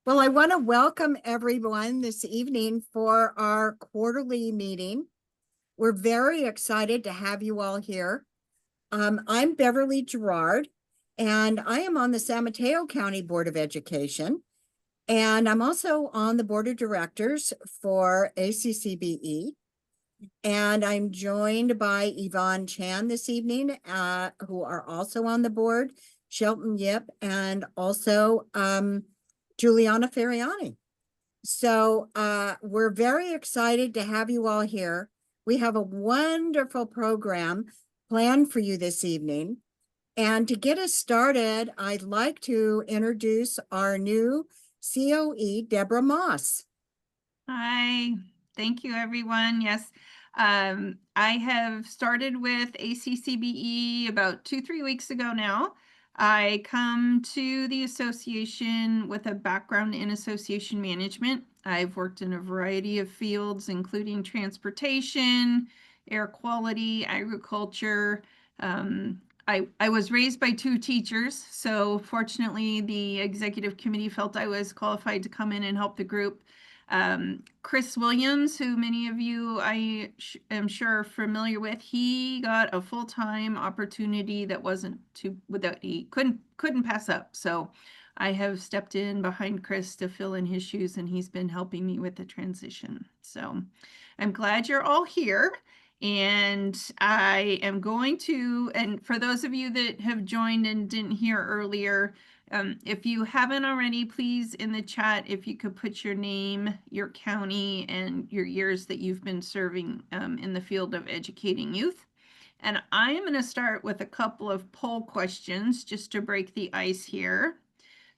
Well, I want to welcome everyone this evening for our quarterly meeting. We're very excited to have you all here. I'm Beverly Gerard, and I am on the San Mateo County Board of Education, and I'm also on the Board of Directors for ACCBE. And I'm joined by Yvonne Chan this evening, who are also on the board, Shelton Yip, and also Juliana Ferriani. So we're very excited to have you all here. We have a wonderful program planned for you this evening. And to get us started, I'd like to introduce our new COE, Deborah Moss. Hi, thank you, everyone. Yes, I have started with ACCBE about 2-3 weeks ago now. I come to the association with a background in association management. I've worked in a variety of fields, including transportation, air quality, agriculture. I was raised by 2 teachers, so fortunately the executive committee felt I was qualified to come in and help the group. Chris Williams, who many of you I am sure are familiar with, he got a full-time opportunity that he couldn't pass up. So I have stepped in behind Chris to fill in his shoes, and he's been helping me with the transition. So I'm glad you're all here. And I am going to, and for those of you that have joined and didn't hear earlier, if you haven't already, please in the chat, if you could put your name, your county, and your years that you've been serving in the field of educating youth. And I am going to start with a couple of poll questions just to break the ice here.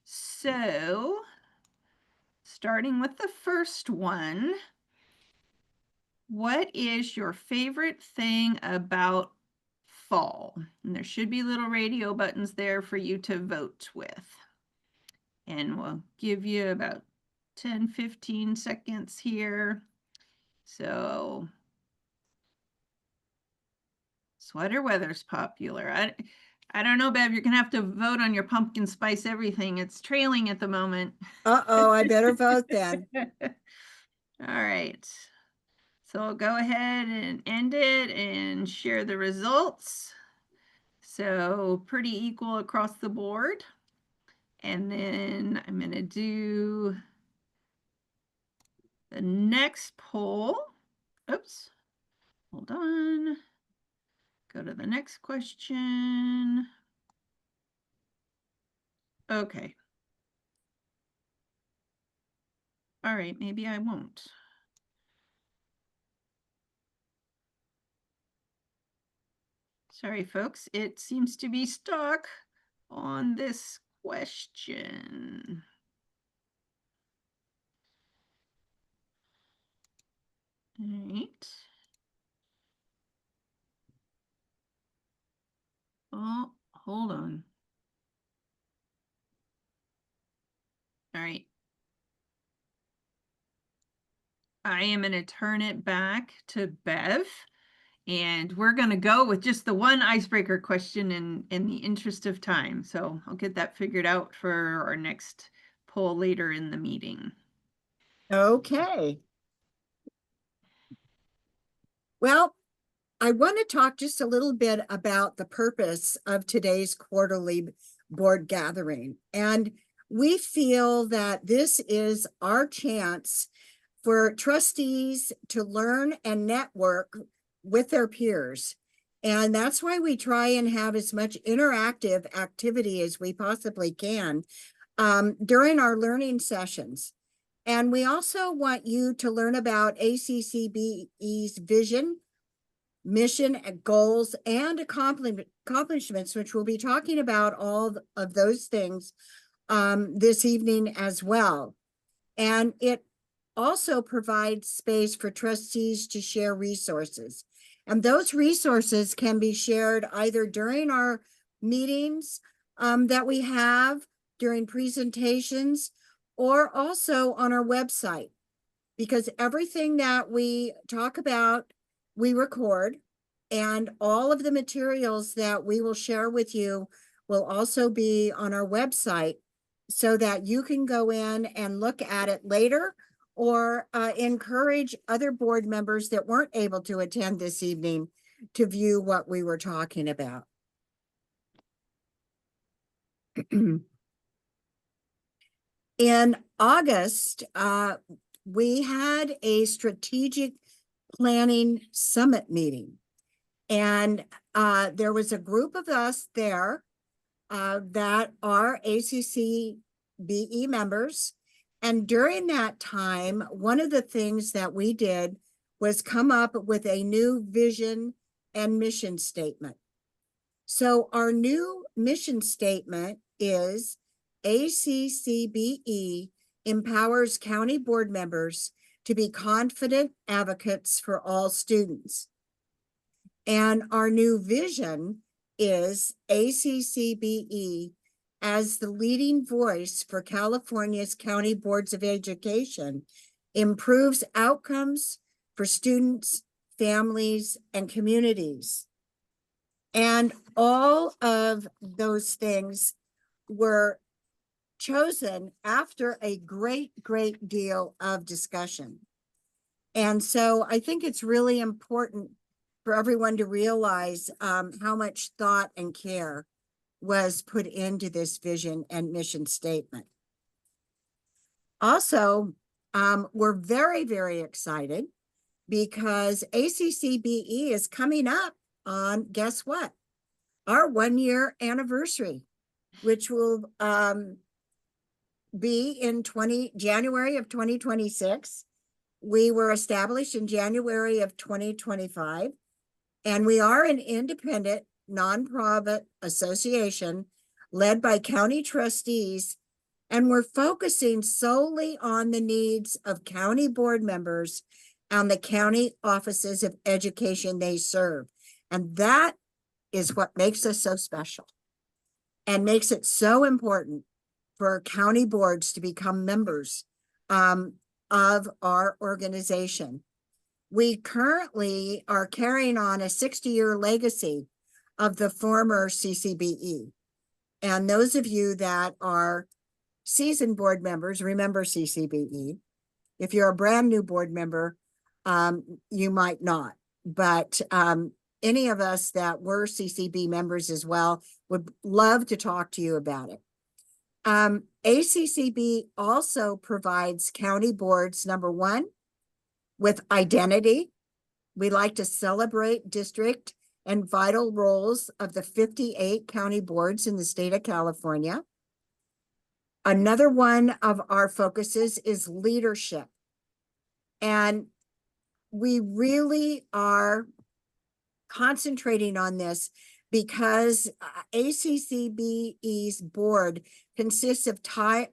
So, starting with the first one, what is your favorite thing about fall? And there should be little radio buttons there for you to vote with. And we'll give you about 10-15 seconds here. So sweater weather's popular. I don't know, Bev, you're gonna have to vote on your pumpkin spice everything. It's trailing at the moment. Uh-oh, I better vote then. All right. So I'll go ahead and end it and share the results. So pretty equal across the board. And then I'm gonna do the next poll. Oops, hold on. Go to the next question. Okay. All right, maybe I won't. Sorry, folks, it seems to be stuck on this question. All right. Oh, hold on. All right. I am going to turn it back to Bev, and we're going to go with just the one icebreaker question in the interest of time. So I'll get that figured out for our next poll later in the meeting. Okay. Well, I want to talk just a little bit about the purpose of today's quarterly board gathering. And we feel that this is our chance for trustees to learn and network with their peers. And that's why we try and have as much interactive activity as we possibly can during our learning sessions. And we also want you to learn about ACCBE's vision, mission, goals, and accomplishments, which we'll be talking about all of those things this evening as well. And it also provides space for trustees to share resources. And those resources can be shared either during our meetings that we have, during presentations, or also on our website, because everything that we talk about, we record, and all of the materials that we will share with you will also be on our website. so that you can go in and look at it later, or encourage other board members that weren't able to attend this evening to view what we were talking about. In August, we had a strategic planning summit meeting, and there was a group of us there that are ACCBE members. And during that time, one of the things that we did was come up with a new vision and mission statement. So our new mission statement is ACCBE empowers county board members to be confident advocates for all students. And our new vision is ACCBE as the leading voice for California's county boards of education improves outcomes for students, families, and communities. And all of those things were chosen after a great deal of discussion. And so I think it's really important for everyone to realize how much thought and care was put into this vision and mission statement. Also, we're very excited because ACCBE is coming up on, guess what? Our 1-year anniversary, which will be in January of 2026. We were established in January of 2025, and we are an independent nonprofit association led by county trustees, and we're focusing solely on the needs of county board members and the county offices of education they serve. And that is what makes us so special and makes it so important for county boards to become members of our organization. We currently are carrying on a 60-year legacy of the former CCBE. And those of you that are seasoned board members remember CCBE. If you're a brand new board member, you might not. But any of us that were CCB members as well would love to talk to you about it. ACCB also provides county boards, number one, with identity. We like to celebrate district and vital roles of the 58 county boards in the state of California. Another one of our focuses is leadership. And we really are concentrating on this because ACCBE's board consists of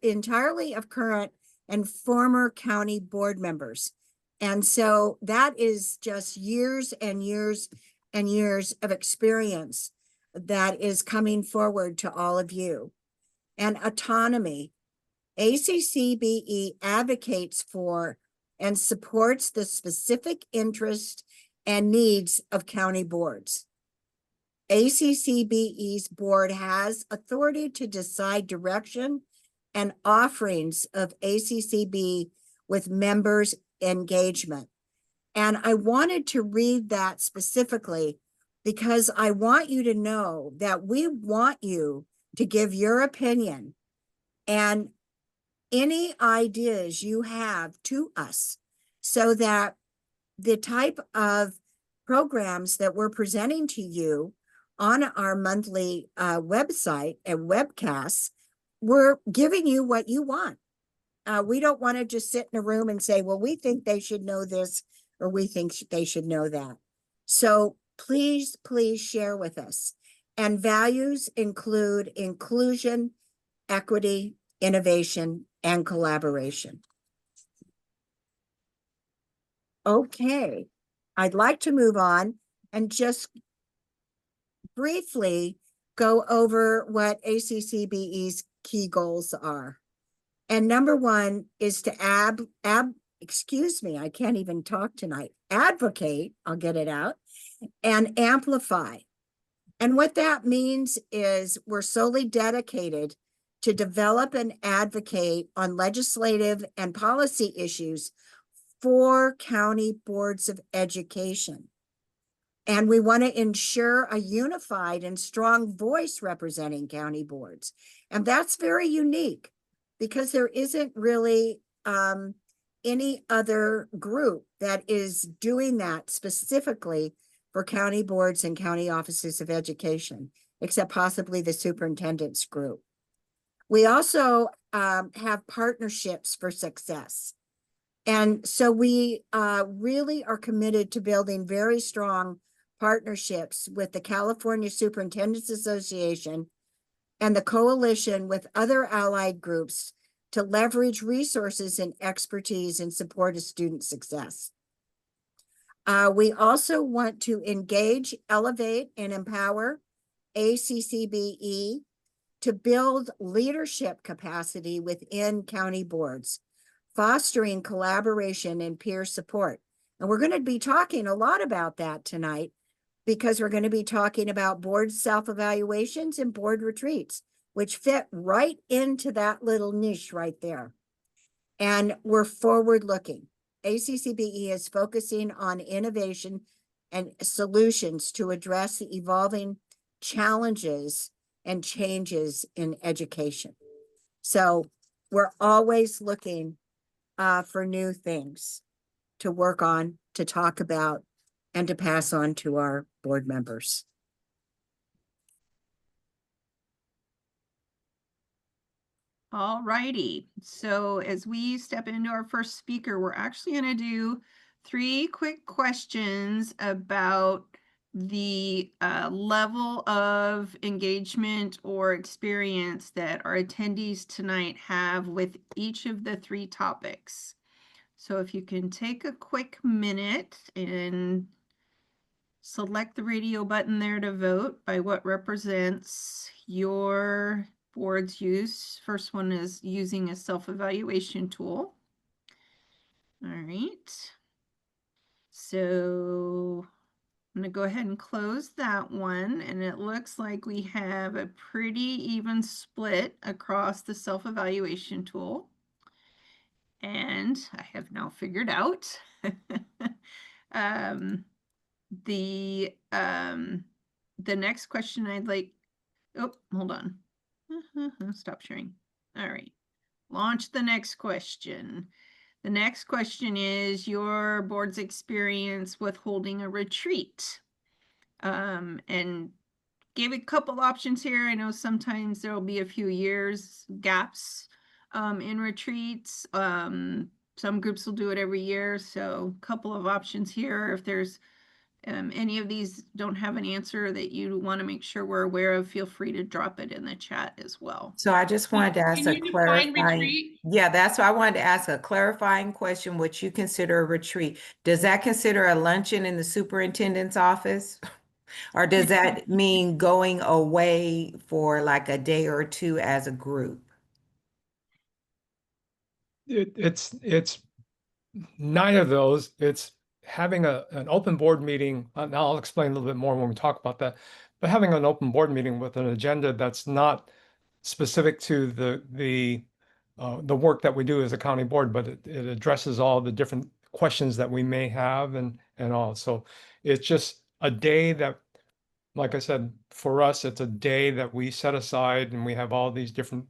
entirely of current and former county board members. And so that is just years and years and years of experience that is coming forward to all of you. And autonomy. ACCBE advocates for and supports the specific interests and needs of county boards. ACCBE's board has authority to decide direction and offerings of ACCB with members' engagement. And I wanted to read that specifically because I want you to know that we want you to give your opinion and any ideas you have to us so that the type of programs that we're presenting to you on our monthly website and webcasts, we're giving you what you want. We don't want to just sit in a room and say, well, we think they should know this or we think they should know that. So please share with us. And values include inclusion, equity, innovation, and collaboration. Okay, I'd like to move on and just briefly go over what ACCBE's key goals are. And number one is to excuse me, I can't even talk tonight. Advocate, I'll get it out, and amplify. And what that means is we're solely dedicated to develop and advocate on legislative and policy issues for county boards of education. And we want to ensure a unified and strong voice representing county boards. And that's very unique because there isn't really any other group that is doing that specifically for county boards and county offices of education, except possibly the superintendent's group. We also have partnerships for success. And so we really are committed to building very strong partnerships with the California Superintendents Association and the coalition with other allied groups to leverage resources and expertise in support of student success. We also want to engage, elevate, and empower ACCBE to build leadership capacity within county boards, fostering collaboration and peer support. And we're going to be talking a lot about that tonight because we're going to be talking about board self-evaluations and board retreats, which fit right into that little niche right there. And we're forward-looking. ACCBE is focusing on innovation and solutions to address the evolving challenges and changes in education. So we're always looking for new things to work on, to talk about, and to pass on to our board members. All righty. So as we step into our first speaker, we're actually going to do 3 quick questions about the level of engagement or experience that our attendees tonight have with each of the 3 topics. So if you can take a quick minute and select the radio button there to vote by what represents your board's use. First one is using a self-evaluation tool. All right. So I'm going to go ahead and close that one. And it looks like we have a pretty even split across the self-evaluation tool. And I have now figured out the next question I'd like, oh, hold on. Stop sharing. All right. Launch the next question. The next question is your board's experience with holding a retreat. And gave a couple options here. I know sometimes there'll be a few years gaps in retreats. Some groups will do it every year. So a couple of options here. If there's any of these don't have an answer that you want to make sure we're aware of, feel free to drop it in the chat as well. So I just wanted to ask a clarifying, that's why I wanted to ask a clarifying question, what you consider a retreat. Does that consider a luncheon in the superintendent's office? Or does that mean going away for like a day or 2 as a group? It's neither of those. It's having an open board meeting. Now I'll explain a little bit more when we talk about that. But having an open board meeting with an agenda that's not specific to the work that we do as a county board, but it addresses all the different questions that we may have and all. So it's just a day that, like I said, for us, it's a day that we set aside and we have all these different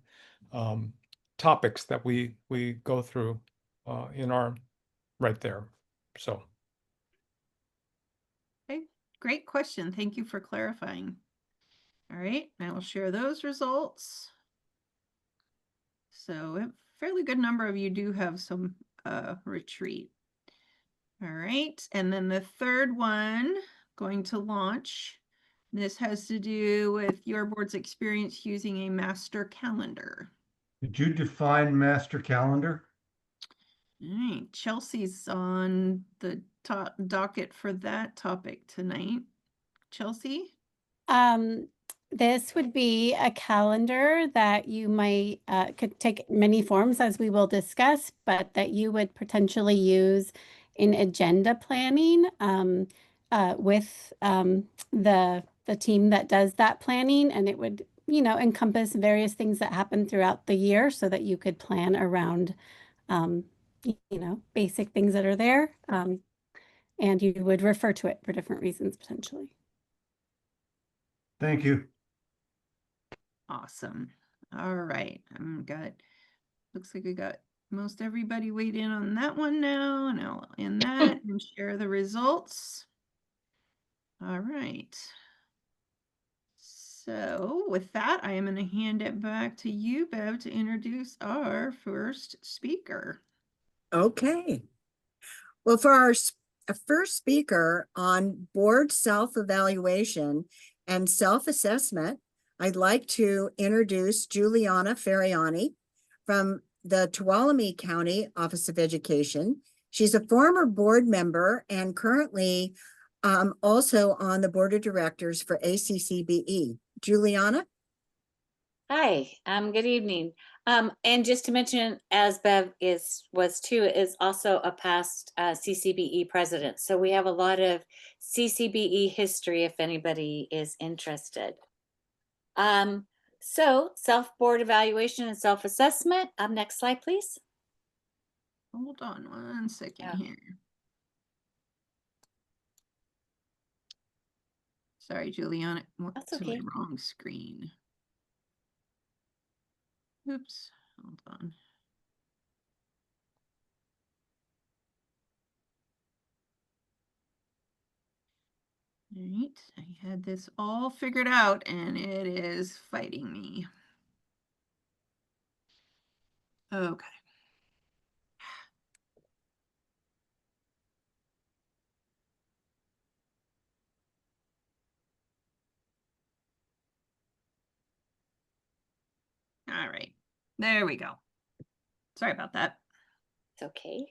topics that we go through in our right there. So. Okay, great question. Thank you for clarifying. All right, I will share those results. So a fairly good number of you do have some retreat. All right, and then the third one going to launch. This has to do with your board's experience using a master calendar. Did you define master calendar? All right, Chelsea's on the docket for that topic tonight. Chelsea? This would be a calendar that you might could take many forms, as we will discuss, but that you would potentially use in agenda planning with the team that does that planning, and it would encompass various things that happen throughout the year so that you could plan around, basic things that are there. And you would refer to it for different reasons potentially. Thank you. Awesome. All right. Looks like we got most everybody weighed in on that one now, and I'll end that and share the results. All right. So with that, I am going to hand it back to you, Bev, to introduce our first speaker. Okay. Well, for our first speaker on board self-evaluation and self-assessment, I'd like to introduce Juliana Ferriani from the Tuolumne County Office of Education. She's a former board member and currently also on the board of directors for ACCBE. Juliana? Hi, good evening. And just to mention, as Bev is also a past CCBE president. So we have a lot of CCBE history if anybody is interested. So self-board evaluation and self-assessment. Next slide, please. Hold on one second here. Sorry, Juliana. That's okay. To my wrong screen. Oops, hold on. All right, I had this all figured out and it is fighting me. Okay. All right, there we go. Sorry about that. It's okay.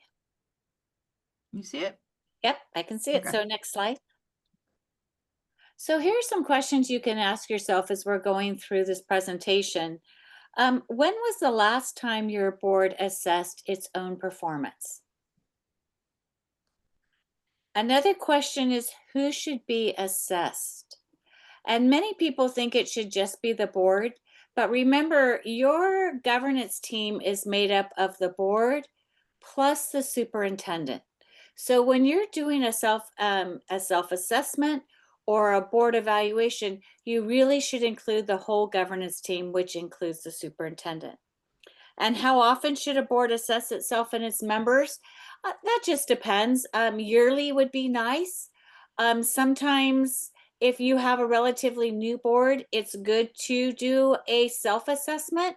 You see it? Yep, I can see it. Okay. So next slide. So here are some questions you can ask yourself as we're going through this presentation. When was the last time your board assessed its own performance? Another question is, who should be assessed? And many people think it should just be the board, but remember, your governance team is made up of the board plus the superintendent. So when you're doing a self-assessment or a board evaluation, you really should include the whole governance team, which includes the superintendent. And how often should a board assess itself and its members? That just depends. Yearly would be nice. Sometimes if you have a relatively new board, it's good to do a self-assessment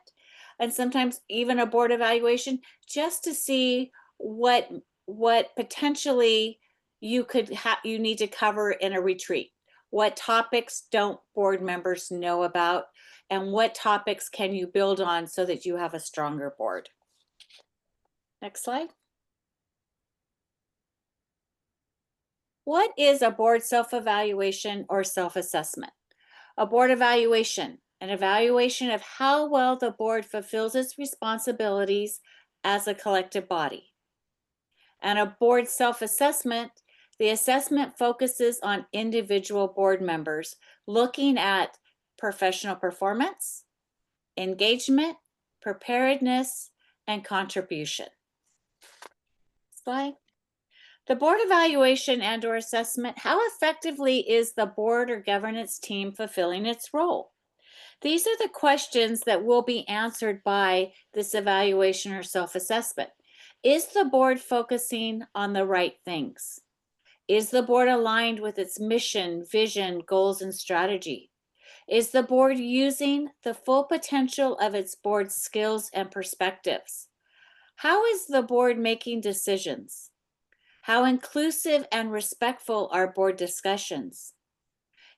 and sometimes even a board evaluation just to see what potentially you need to cover in a retreat. What topics don't board members know about, and what topics can you build on so that you have a stronger board? Next slide. What is a board self-evaluation or self-assessment? A board evaluation, an evaluation of how well the board fulfills its responsibilities as a collective body. And a board self-assessment, the assessment focuses on individual board members, looking at professional performance, engagement, preparedness, and contribution. Slide. The board evaluation and/or assessment, how effectively is the board or governance team fulfilling its role? These are the questions that will be answered by this evaluation or self-assessment. Is the board focusing on the right things? Is the board aligned with its mission, vision, goals, and strategy? Is the board using the full potential of its board's skills and perspectives? How is the board making decisions? How inclusive and respectful are board discussions?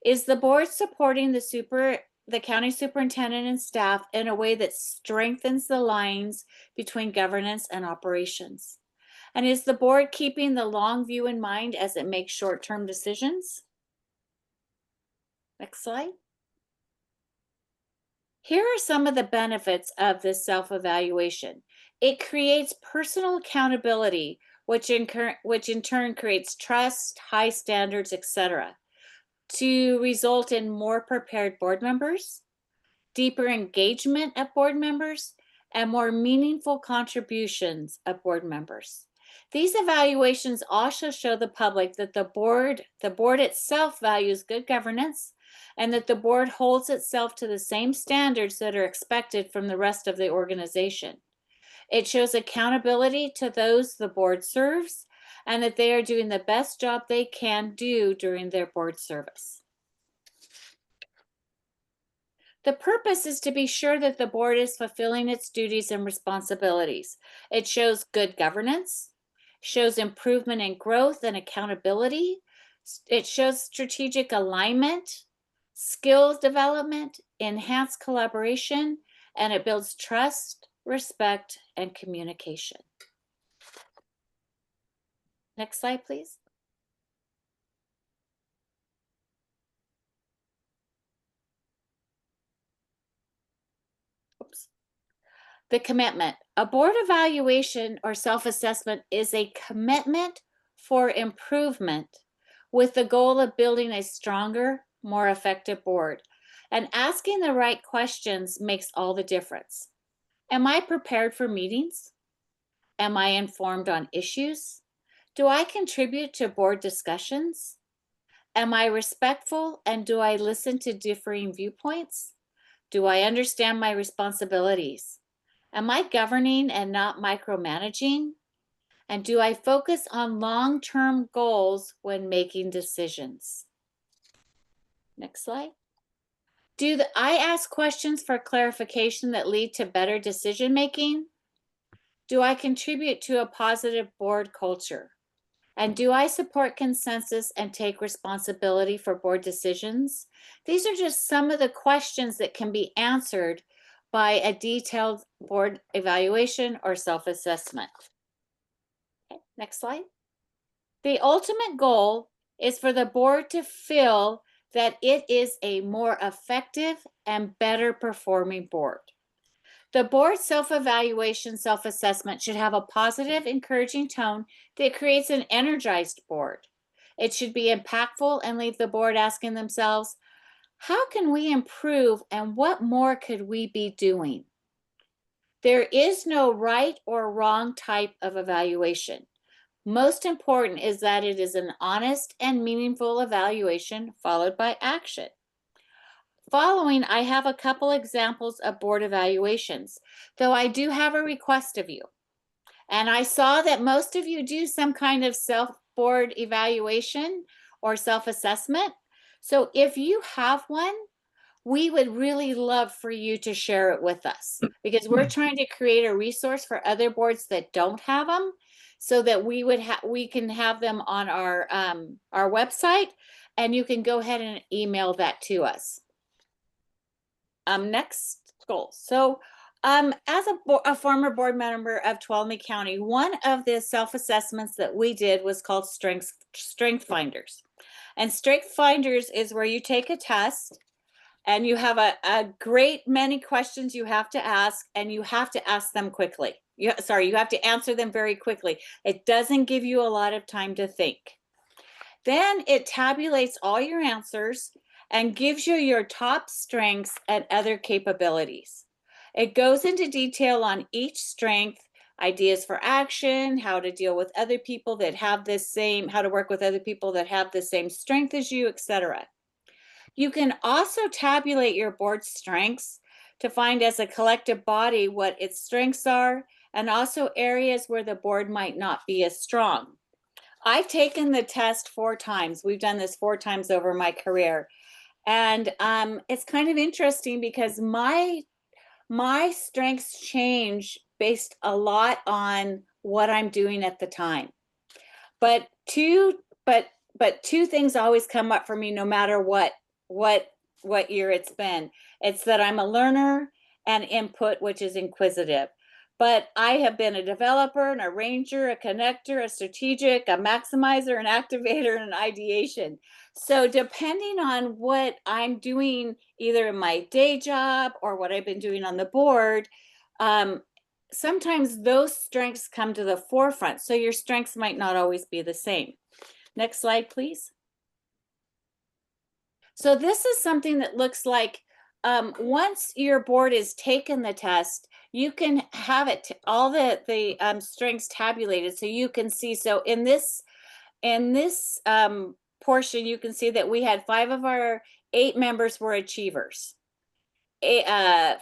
Is the board supporting the county superintendent and staff in a way that strengthens the lines between governance and operations? And is the board keeping the long view in mind as it makes short-term decisions? Next slide. Here are some of the benefits of this self-evaluation. It creates personal accountability, which in turn creates trust, high standards, etc., to result in more prepared board members, deeper engagement of board members, and more meaningful contributions of board members. These evaluations also show the public that the board itself values good governance and that the board holds itself to the same standards that are expected from the rest of the organization. It shows accountability to those the board serves and that they are doing the best job they can do during their board service. The purpose is to be sure that the board is fulfilling its duties and responsibilities. It shows good governance, shows improvement in growth and accountability. It shows strategic alignment, skills development, enhanced collaboration, and it builds trust, respect, and communication. Next slide, please. Oops. The commitment. A board evaluation or self-assessment is a commitment for improvement with the goal of building a stronger, more effective board. And asking the right questions makes all the difference. Am I prepared for meetings? Am I informed on issues? Do I contribute to board discussions? Am I respectful and do I listen to differing viewpoints? Do I understand my responsibilities? Am I governing and not micromanaging? And do I focus on long-term goals when making decisions? Next slide. I ask questions for clarification that lead to better decision making? Do I contribute to a positive board culture? And do I support consensus and take responsibility for board decisions? These are just some of the questions that can be answered by a detailed board evaluation or self-assessment. Okay, next slide. The ultimate goal is for the board to feel that it is a more effective and better performing board. The board self-evaluation, self-assessment should have a positive, encouraging tone that creates an energized board. It should be impactful and leave the board asking themselves, how can we improve and what more could we be doing? There is no right or wrong type of evaluation. Most important is that it is an honest and meaningful evaluation followed by action. Following, I have a couple examples of board evaluations, though I do have a request of you. And I saw that most of you do some kind of self-board evaluation or self-assessment. So if you have one, we would really love for you to share it with us because we're trying to create a resource for other boards that don't have them so that we can have them on our website and you can go ahead and email that to us. Next goal. So as a former board member of Tuolumne County, one of the self-assessments that we did was called Strength Finders. And Strength Finders is where you take a test and you have a great many questions you have to ask and you have to ask them quickly. You have to answer them very quickly. It doesn't give you a lot of time to think. Then it tabulates all your answers and gives you your top strengths and other capabilities. It goes into detail on each strength, ideas for action, how to deal with other people that have the same, how to work with other people that have the same strength as you, etc. You can also tabulate your board strengths to find as a collective body what its strengths are and also areas where the board might not be as strong. I've taken the test 4 times. We've done this 4 times over my career. And it's kind of interesting because my strengths change based a lot on what I'm doing at the time. But two things always come up for me no matter what year it's been. It's that I'm a learner and input, which is inquisitive. But I have been a developer, an arranger, a connector, a strategic, a maximizer, an activator, and an ideation. So depending on what I'm doing, either in my day job or what I've been doing on the board, sometimes those strengths come to the forefront. So your strengths might not always be the same. Next slide, please. So this is something that looks like once your board has taken the test, you can have it all the strengths tabulated, so you can see. So in this portion, you can see that we had 5 of our 8 members were achievers. There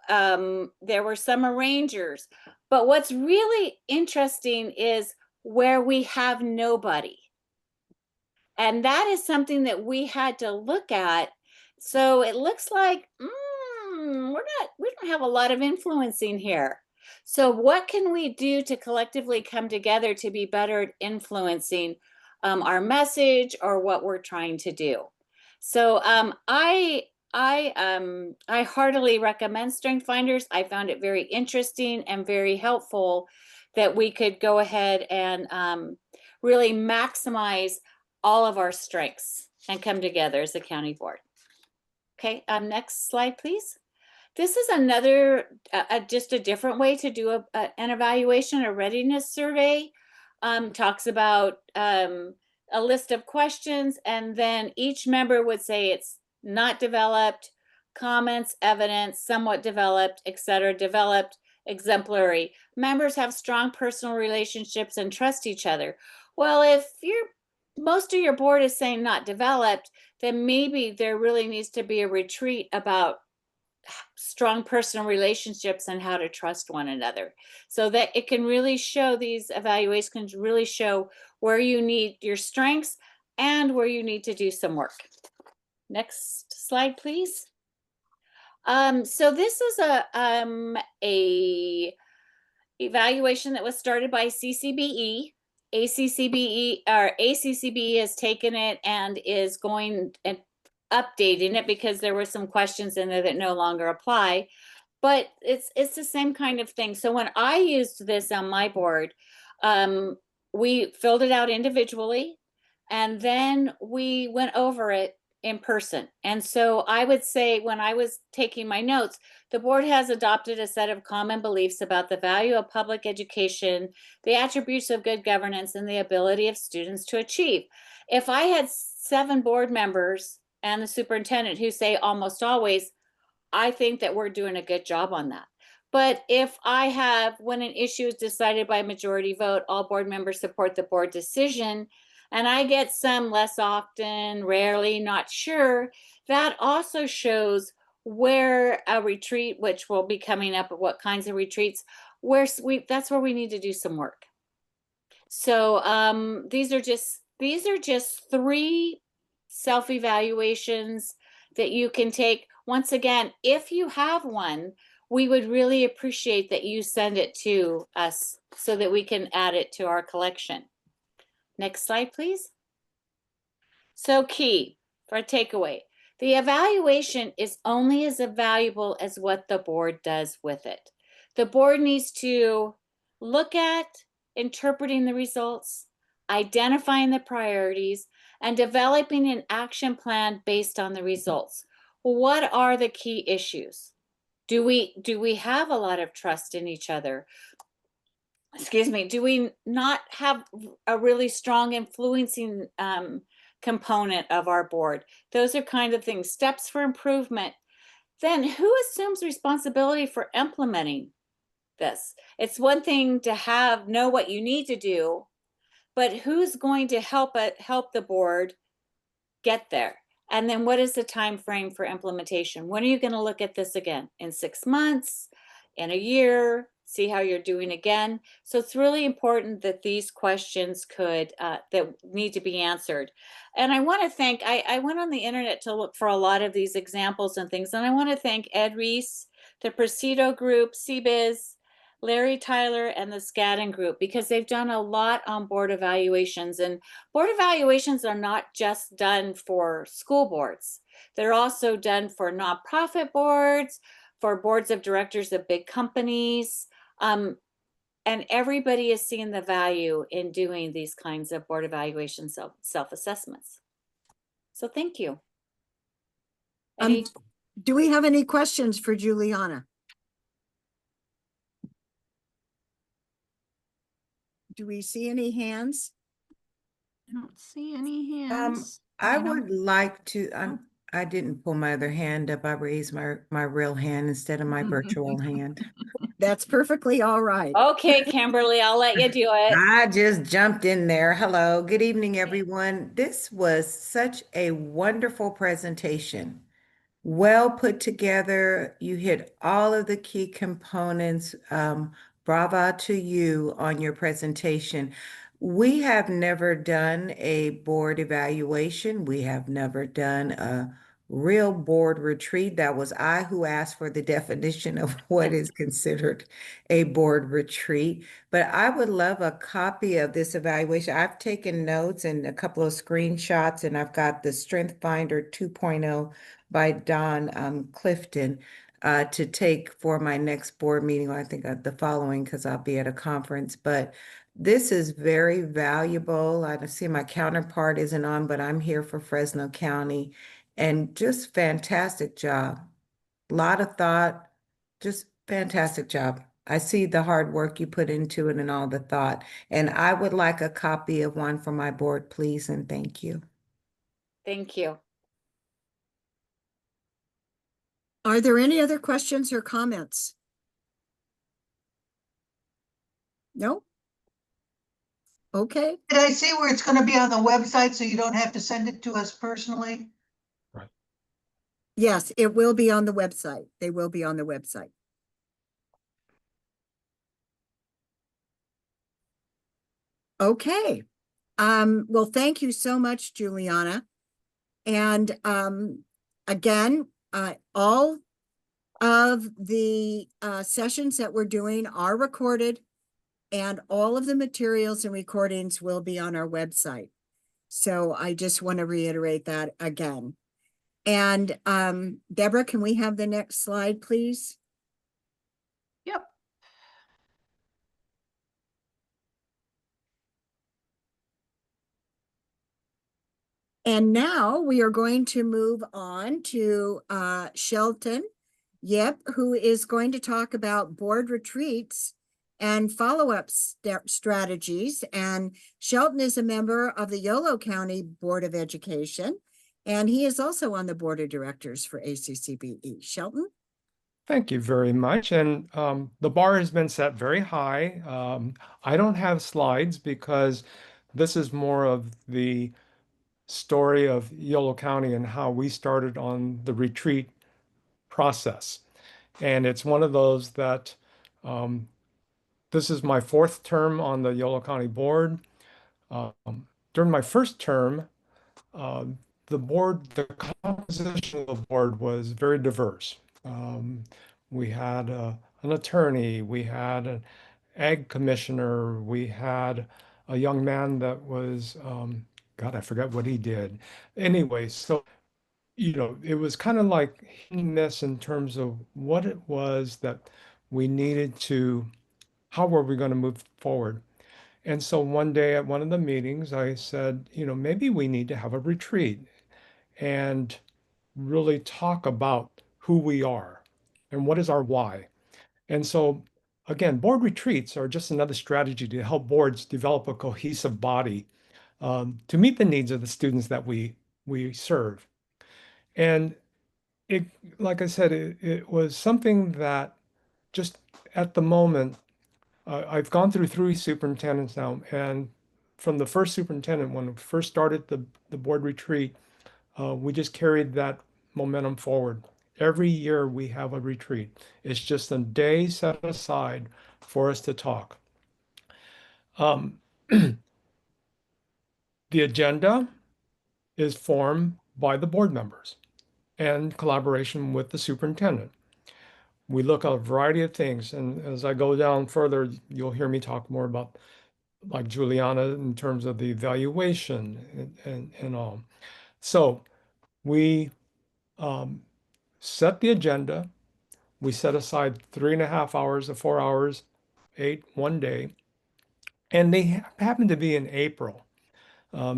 were some arrangers, but what's really interesting is where we have nobody. And that is something that we had to look at. So it looks like we don't have a lot of influencing here. So what can we do to collectively come together to be better at influencing our message or what we're trying to do? So I heartily recommend Strength Finders. I found it very interesting and very helpful that we could go ahead and really maximize all of our strengths and come together as a county board. Okay, next slide, please. This is another, just a different way to do an evaluation. A readiness survey talks about a list of questions, and then each member would say it's not developed, comments, evidence, somewhat developed, etc. Developed, exemplary. Members have strong personal relationships and trust each other. Well, if most of your board is saying not developed, then maybe there really needs to be a retreat about strong personal relationships and how to trust one another, so that it can really show, these evaluations can really show where you need your strengths and where you need to do some work. Next slide, please. So this is a evaluation that was started by CCBE. ACCBE has taken it and is going and updating it because there were some questions in there that no longer apply, but it's the same kind of thing. So when I used this on my board, we filled it out individually, and then we went over it in person. And so I would say, when I was taking my notes, the board has adopted a set of common beliefs about the value of public education, the attributes of good governance, and the ability of students to achieve. If I had 7 board members and the superintendent who say almost always, I think that we're doing a good job on that. But if I have, when an issue is decided by majority vote, all board members support the board decision, and I get some less often, rarely, not sure, that also shows where a retreat, which will be coming up, what kinds of retreats, that's where we need to do some work. So these are just 3 self-evaluations that you can take. Once again, if you have one, we would really appreciate that you send it to us so that we can add it to our collection. Next slide, please. So key for a takeaway: the evaluation is only as valuable as what the board does with it. The board needs to look at interpreting the results, identifying the priorities, and developing an action plan based on the results. What are the key issues? Do we have a lot of trust in each other? Excuse me, do we not have a really strong influencing component of our board? Those are kind of things, steps for improvement. Then who assumes responsibility for implementing this? It's one thing to know what you need to do, but who's going to help the board get there? And then what is the time frame for implementation? When are you going to look at this again? In 6 months, in a year, see how you're doing again? So it's really important that these questions that need to be answered. And I want to thank, I went on the internet to look for a lot of these examples and things, and I want to thank Ed Reese, the Presido Group, CBOEs, Larry Tyler, and the Skadden Group, because they've done a lot on board evaluations. And board evaluations are not just done for school boards. They're also done for nonprofit boards, for boards of directors of big companies. And everybody is seeing the value in doing these kinds of board evaluation self-assessments. So thank you. Do we have any questions for Juliana? Do we see any hands? I don't see any hands. I would like to, I didn't pull my other hand up. I raised my real hand instead of my virtual hand. That's perfectly all right. Okay, Kimberly, I'll let you do it. I just jumped in there. Hello, good evening, everyone. This was such a wonderful presentation. Well put together. You hit all of the key components. Bravo to you on your presentation. We have never done a board evaluation. We have never done a real board retreat. That was I who asked for the definition of what is considered a board retreat. But I would love a copy of this evaluation. I've taken notes and a couple of screenshots, and I've got the Strength Finder 2.0 by Don Clifton to take for my next board meeting, or I think the following, because I'll be at a conference. But this is very valuable. I see my counterpart isn't on, but I'm here for Fresno County. And just fantastic job. A lot of thought, just fantastic job. I see the hard work you put into it and all the thought. And I would like a copy of one for my board, please, and thank you. Thank you. Are there any other questions or comments? No? Okay. Did I see where it's going to be on the website so you don't have to send it to us personally? Right. Yes, it will be on the website. They will be on the website. Okay. Well, thank you so much, Juliana. And again, all of the sessions that we're doing are recorded, and all of the materials and recordings will be on our website. So I just want to reiterate that again. And Deborah, can we have the next slide, please? Yep. And now we are going to move on to Shelton Yep, who is going to talk about board retreats and follow-up strategies. And Shelton is a member of the Yolo County Board of Education, and he is also on the board of directors for ACCBE. Shelton? Thank you very much. And the bar has been set very high. I don't have slides because this is more of the story of Yolo County and how we started on the retreat process. And it's one of those that this is my fourth term on the Yolo County Board. During my first term, uh, the composition of the board was very diverse. We had an attorney, we had an ag commissioner, we had a young man that was, God, I forgot what he did. Anyway, so, it was kind of like hit and miss in terms of what it was that we needed to, how were we going to move forward? And so one day at one of the meetings, I said, maybe we need to have a retreat and really talk about who we are and what is our why. And so, again, board retreats are just another strategy to help boards develop a cohesive body to meet the needs of the students that we serve. And it, like I said, it was something that just at the moment, I've gone through three superintendents now, and from the first superintendent, when we first started the board retreat, we just carried that momentum forward. Every year we have a retreat. It's just a day set aside for us to talk. The agenda is formed by the board members and collaboration with the superintendent. We look at a variety of things, and as I go down further, you'll hear me talk more about like Juliana in terms of the evaluation and all. So we set the agenda. We set aside 3.5 hours to 4 hours, 1 day, and they happen to be in April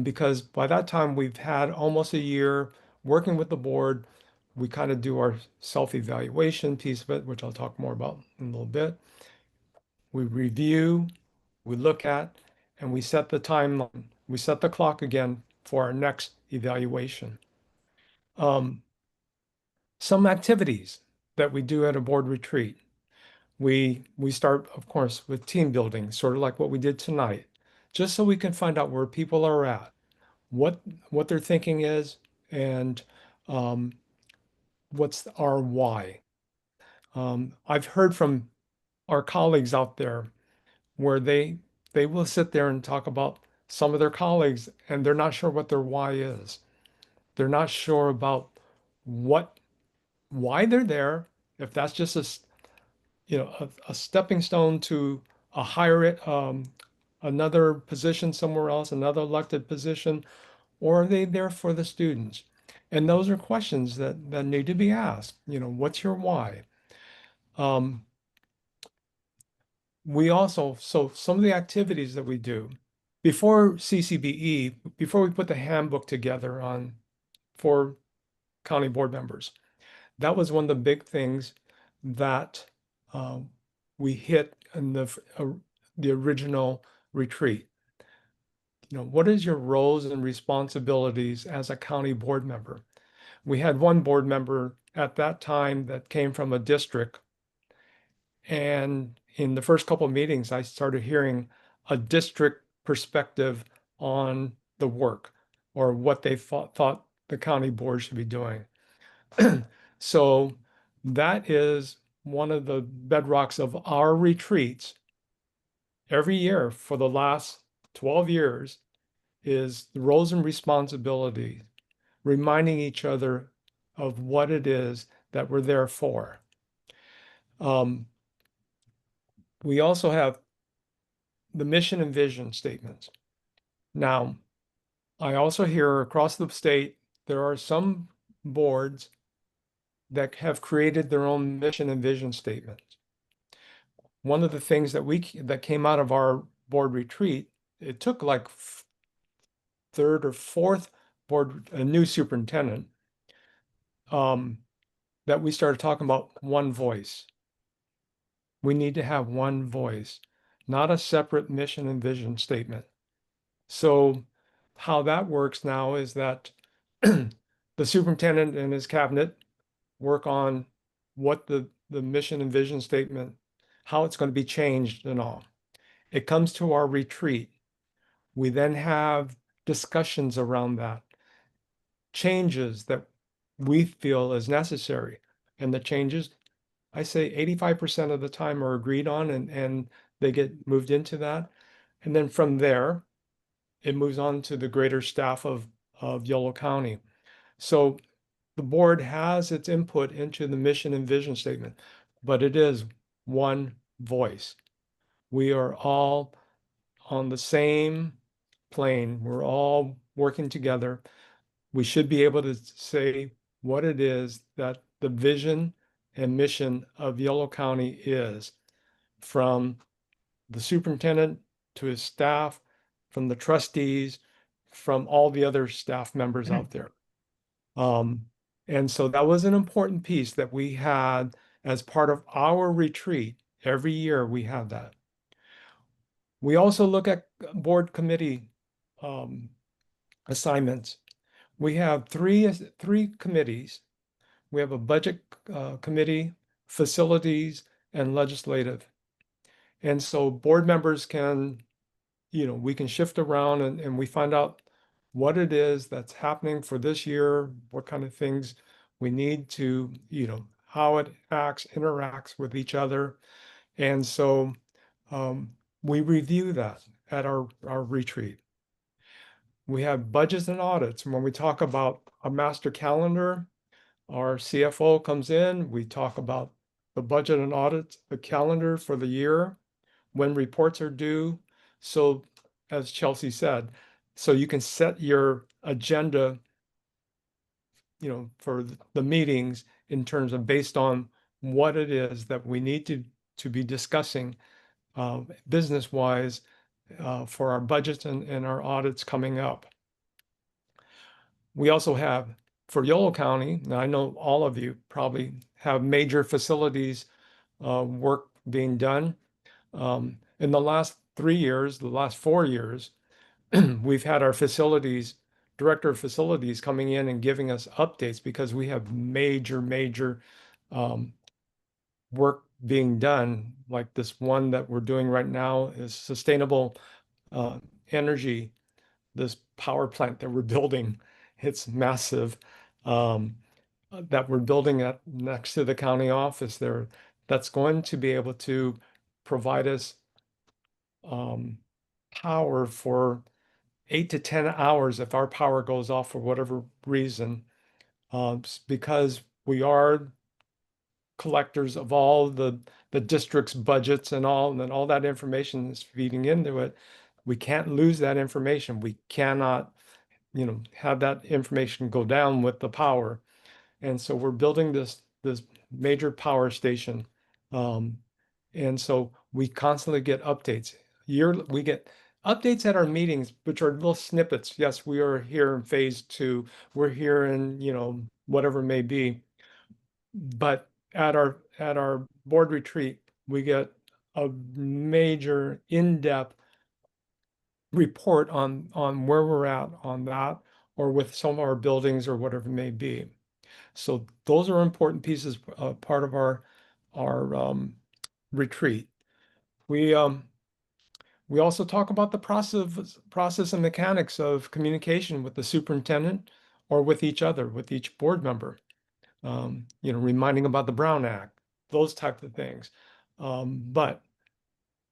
because by that time we've had almost a year working with the board. We kind of do our self-evaluation piece of it, which I'll talk more about in a little bit. We review, we look at, and we set the timeline. We set the clock again for our next evaluation. Some activities that we do at a board retreat. We start, of course, with team building, sort of like what we did tonight, just so we can find out where people are at, what their thinking is, and um, what's our why. I've heard from our colleagues out there where they will sit there and talk about some of their colleagues, and they're not sure what their why is. They're not sure about why they're there, if that's just a stepping stone to a higher another position somewhere else, another elected position, or are they there for the students? And those are questions that need to be asked. What's your why? We also, so some of the activities that we do before CCBE, before we put the handbook together for county board members, that was one of the big things that we hit in the original retreat. What is your roles and responsibilities as a county board member? We had one board member at that time that came from a district, and in the first couple of meetings, I started hearing a district perspective on the work or what they thought the county board should be doing. So that is one of the bedrocks of our retreats every year for the last 12 years is the roles and responsibilities, reminding each other of what it is that we're there for. We also have the mission and vision statements. Now, I also hear across the state, there are some boards that have created their own mission and vision statements. One of the things that came out of our board retreat, it took like third or fourth board, a new superintendent, that we started talking about one voice. We need to have one voice, not a separate mission and vision statement. So how that works now is that the superintendent and his cabinet work on what the mission and vision statement, how it's going to be changed and all. It comes to our retreat. We then have discussions around that, changes that we feel is necessary. And the changes, I say 85% of the time are agreed on and they get moved into that. And then from there, it moves on to the greater staff of Yolo County. So the board has its input into the mission and vision statement, but it is one voice. We are all on the same plane. We're all working together. We should be able to say what it is that the vision and mission of Yolo County is, from the superintendent to his staff, from the trustees, from all the other staff members out there. And so that was an important piece that we had as part of our retreat. Every year we have that. We also look at board committee assignments. We have three committees. We have a budget committee, facilities, and legislative. And so board members can, we can shift around and we find out what it is that's happening for this year, what kind of things we need to, how it interacts with each other. And so we review that at our retreat. We have budgets and audits. When we talk about a master calendar, our CFO comes in, we talk about the budget and audits, the calendar for the year, when reports are due. So as Chelsea said, so you can set your agenda, for the meetings in terms of based on what it is that we need to be discussing business-wise for our budgets and our audits coming up. We also have, for Yolo County, now I know all of you probably have major facilities work being done. In the last 3 years, the last 4 years, we've had our facilities director of facilities coming in and giving us updates because we have major um, work being done. Like this one that we're doing right now is sustainable energy, this power plant that we're building. It's massive. That we're building at next to the county office there. That's going to be able to provide us power for 8 to 10 hours if our power goes off for whatever reason, because we are collectors of all the district's budgets and then all that information is feeding into it. We can't lose that information. We cannot, have that information go down with the power. And so we're building this major power station. And so we constantly get updates. We get updates at our meetings, which are little snippets. Yes, we are here in phase 2. We're here in, whatever it may be. But at our board retreat, we get a major in-depth report on where we're at on that, or with some of our buildings or whatever it may be. So those are important pieces, part of our retreat. We also talk about the process and mechanics of communication with the superintendent or with each other, with each board member. Reminding about the Brown Act, those type of things. But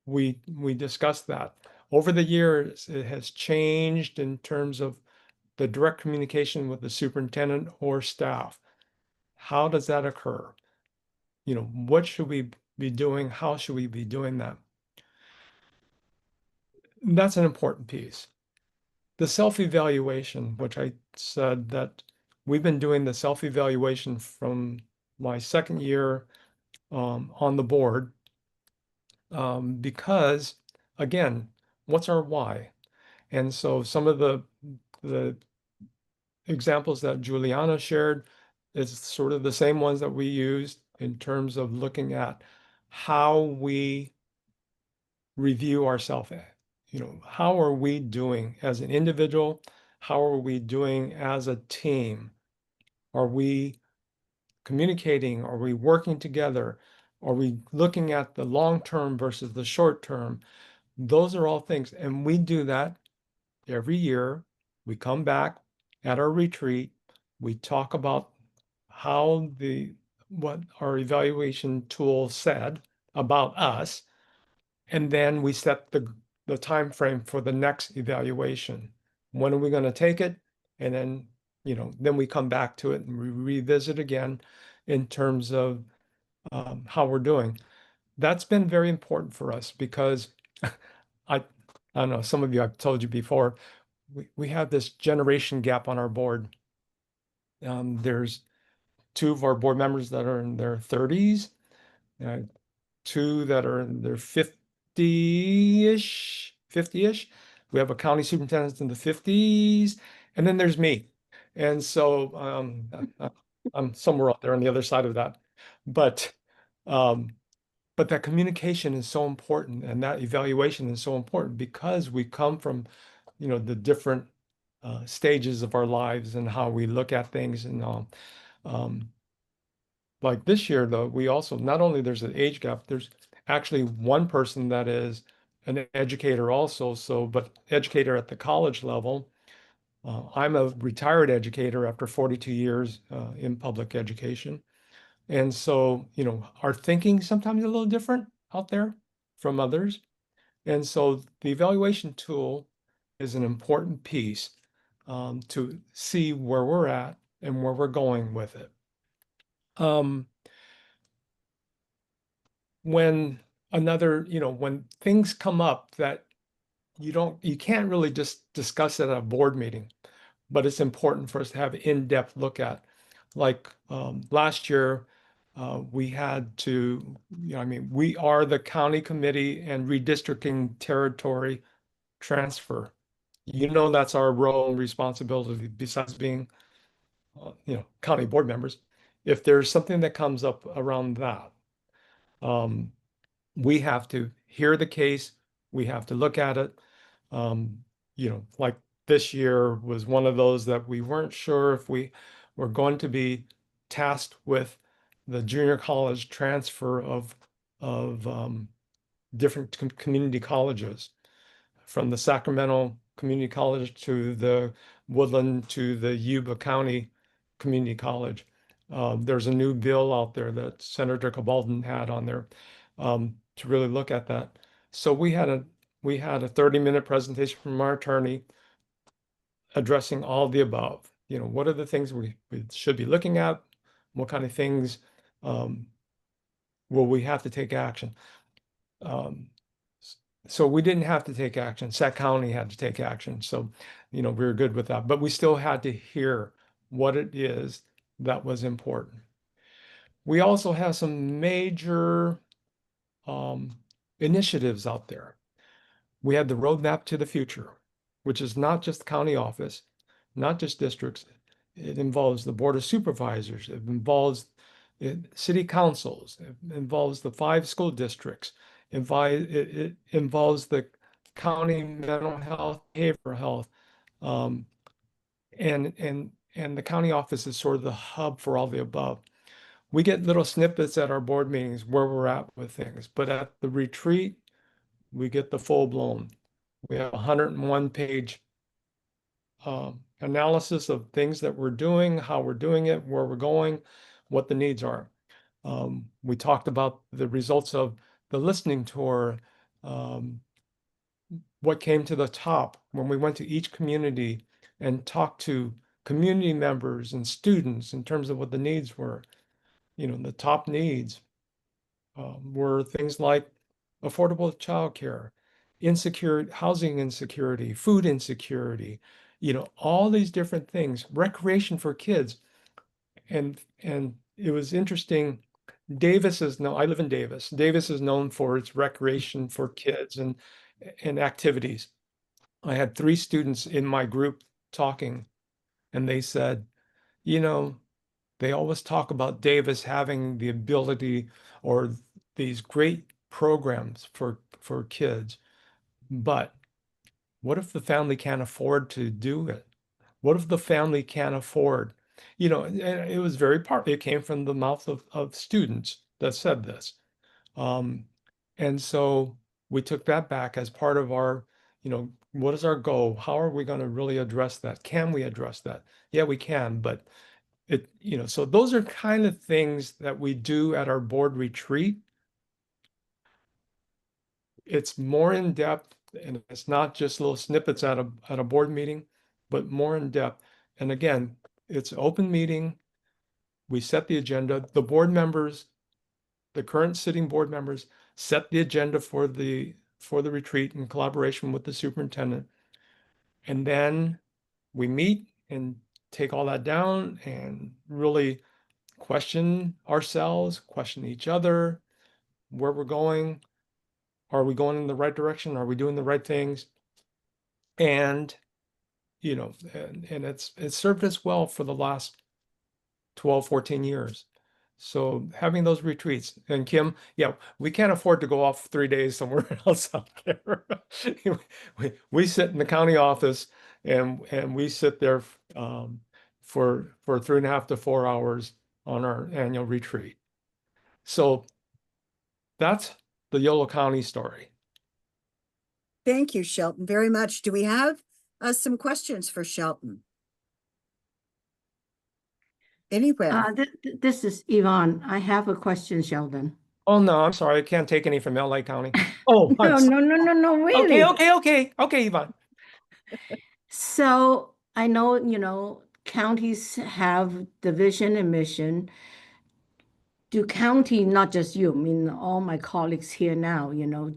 we discussed that. Over the years, it has changed in terms of the direct communication with the superintendent or staff. How does that occur? What should we be doing? How should we be doing that? That's an important piece. The self-evaluation, which I said that we've been doing the self-evaluation from my second year on the board, because again, what's our why? And so some of the examples that Juliana shared is sort of the same ones that we used in terms of looking at how we review ourselves. How are we doing as an individual? How are we doing as a team? Are we communicating? Are we working together? Are we looking at the long term versus the short term? Those are all things. And we do that every year. We come back at our retreat. We talk about what our evaluation tool said about us. And then we set the time frame for the next evaluation. When are we going to take it? And then we come back to it and we revisit again in terms of how we're doing. That's been very important for us because I don't know, some of you, I've told you before, we have this generation gap on our board. There's 2 of our board members that are in their 30s, 2 that are in their 50-ish. We have a county superintendent in the 50s, and then there's me. And so I'm somewhere out there on the other side of that. But that communication is so important, and that evaluation is so important because we come from, the different stages of our lives and how we look at things. And like this year, though, we also, not only there's an age gap, there's actually one person that is an educator also, but educator at the college level. I'm a retired educator after 42 years in public education. And so, our thinking sometimes a little different out there from others. And so the evaluation tool is an important piece to see where we're at and where we're going with it. When when things come up that you can't really just discuss it at a board meeting, but it's important for us to have an in-depth look at. Like last year, we had to, we are the county committee and redistricting territory transfer. That's our role and responsibility besides being, county board members. If there's something that comes up around that, we have to hear the case. We have to look at it. Like this year was one of those that we weren't sure if we were going to be tasked with the junior college transfer of different community colleges, from the Sacramento Community College to the Woodland to the Yuba County Community College. There's a new bill out there that Senator Cabaldon had on there to really look at that. So we had a 30-minute presentation from our attorney addressing all the above. You know, what are the things we should be looking at? What kind of things will we have to take action? So we didn't have to take action. Sac County had to take action. So, you know, we were good with that, but we still had to hear what it is that was important. We also have some major initiatives out there. We had the roadmap to the future, which is not just the county office, not just districts. It involves the board of supervisors. It involves city councils. It involves the 5 school districts. It involves the county mental health, behavioral health, and the county office is sort of the hub for all the above. We get little snippets at our board meetings where we're at with things, but at the retreat, we get the full blown. We have a 101-page analysis of things that we're doing, how we're doing it, where we're going, what the needs are. We talked about the results of the listening tour, what came to the top when we went to each community and talked to community members and students in terms of what the needs were. You know, the top needs were things like affordable childcare, housing insecurity, food insecurity, you know, all these different things, recreation for kids. And it was interesting. I live in Davis. Davis is known for its recreation for kids and activities. I had 3 students in my group talking, and they said, you know, they always talk about Davis having the ability or these great programs for kids, but what if the family can't afford to do it? What if the family can't afford? You know, and it was it came from the mouth of students that said this. And so we took that back as part of our, you know, what is our goal? How are we going to really address that? Can we address that? Yeah, we can, but you know, so those are kind of things that we do at our board retreat. It's more in depth, and it's not just little snippets at a board meeting, but more in depth. And again, it's an open meeting. We set the agenda. The board members, the current sitting board members, set the agenda for the retreat in collaboration with the superintendent. And then we meet and take all that down and really question ourselves, question each other, where we're going. Are we going in the right direction? Are we doing the right things? And, you know, and it's served us well for the last 12, 14 years. So having those retreats, and Kim, yeah, we can't afford to go off 3 days somewhere else out there. we sit in the county office and we sit there for 3.5 to 4 hours on our annual retreat. So that's the Yolo County story. Thank you, Shelton, very much. Do we have some questions for Shelton? Anywhere? This is Yvonne. I have a question, Sheldon. Oh, no, I'm sorry. I can't take any from LA County. Oh, No, really. Okay, Yvonne. So I know, you know, counties have the vision and mission. Do county, not just you, I mean, all my colleagues here now, you know,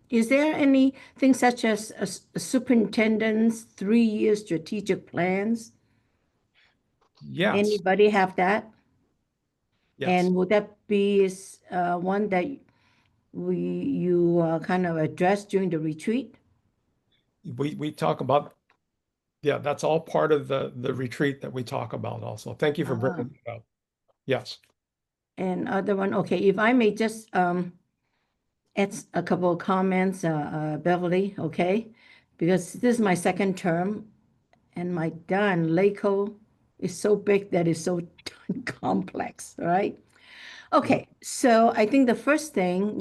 is there anything such as a superintendent's 3-year strategic plans? Yes. Anybody have that? Yes. And would that be one that you kind of address during the retreat? We talk about, yeah, that's all part of the retreat that we talk about also. Thank you for bringing it up. Yes. And other one, okay, if I may just add a couple of comments, Beverly, okay? Because this is my second term and my darn Laco is so big that it's so complex, right? Okay, so I think the first thing,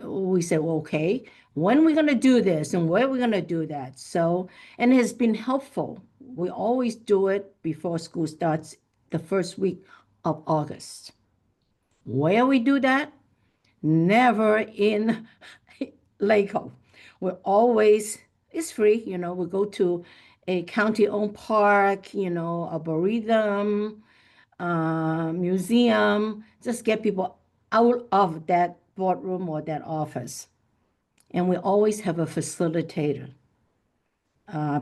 we said, well, okay, when are we going to do this and where are we going to do that? So, and it has been helpful. We always do it before school starts the first week of August. Where we do that? Never in Laco. We're always, it's free, we go to a county-owned park, arboretum, museum, just get people out of that boardroom or that office. And we always have a facilitator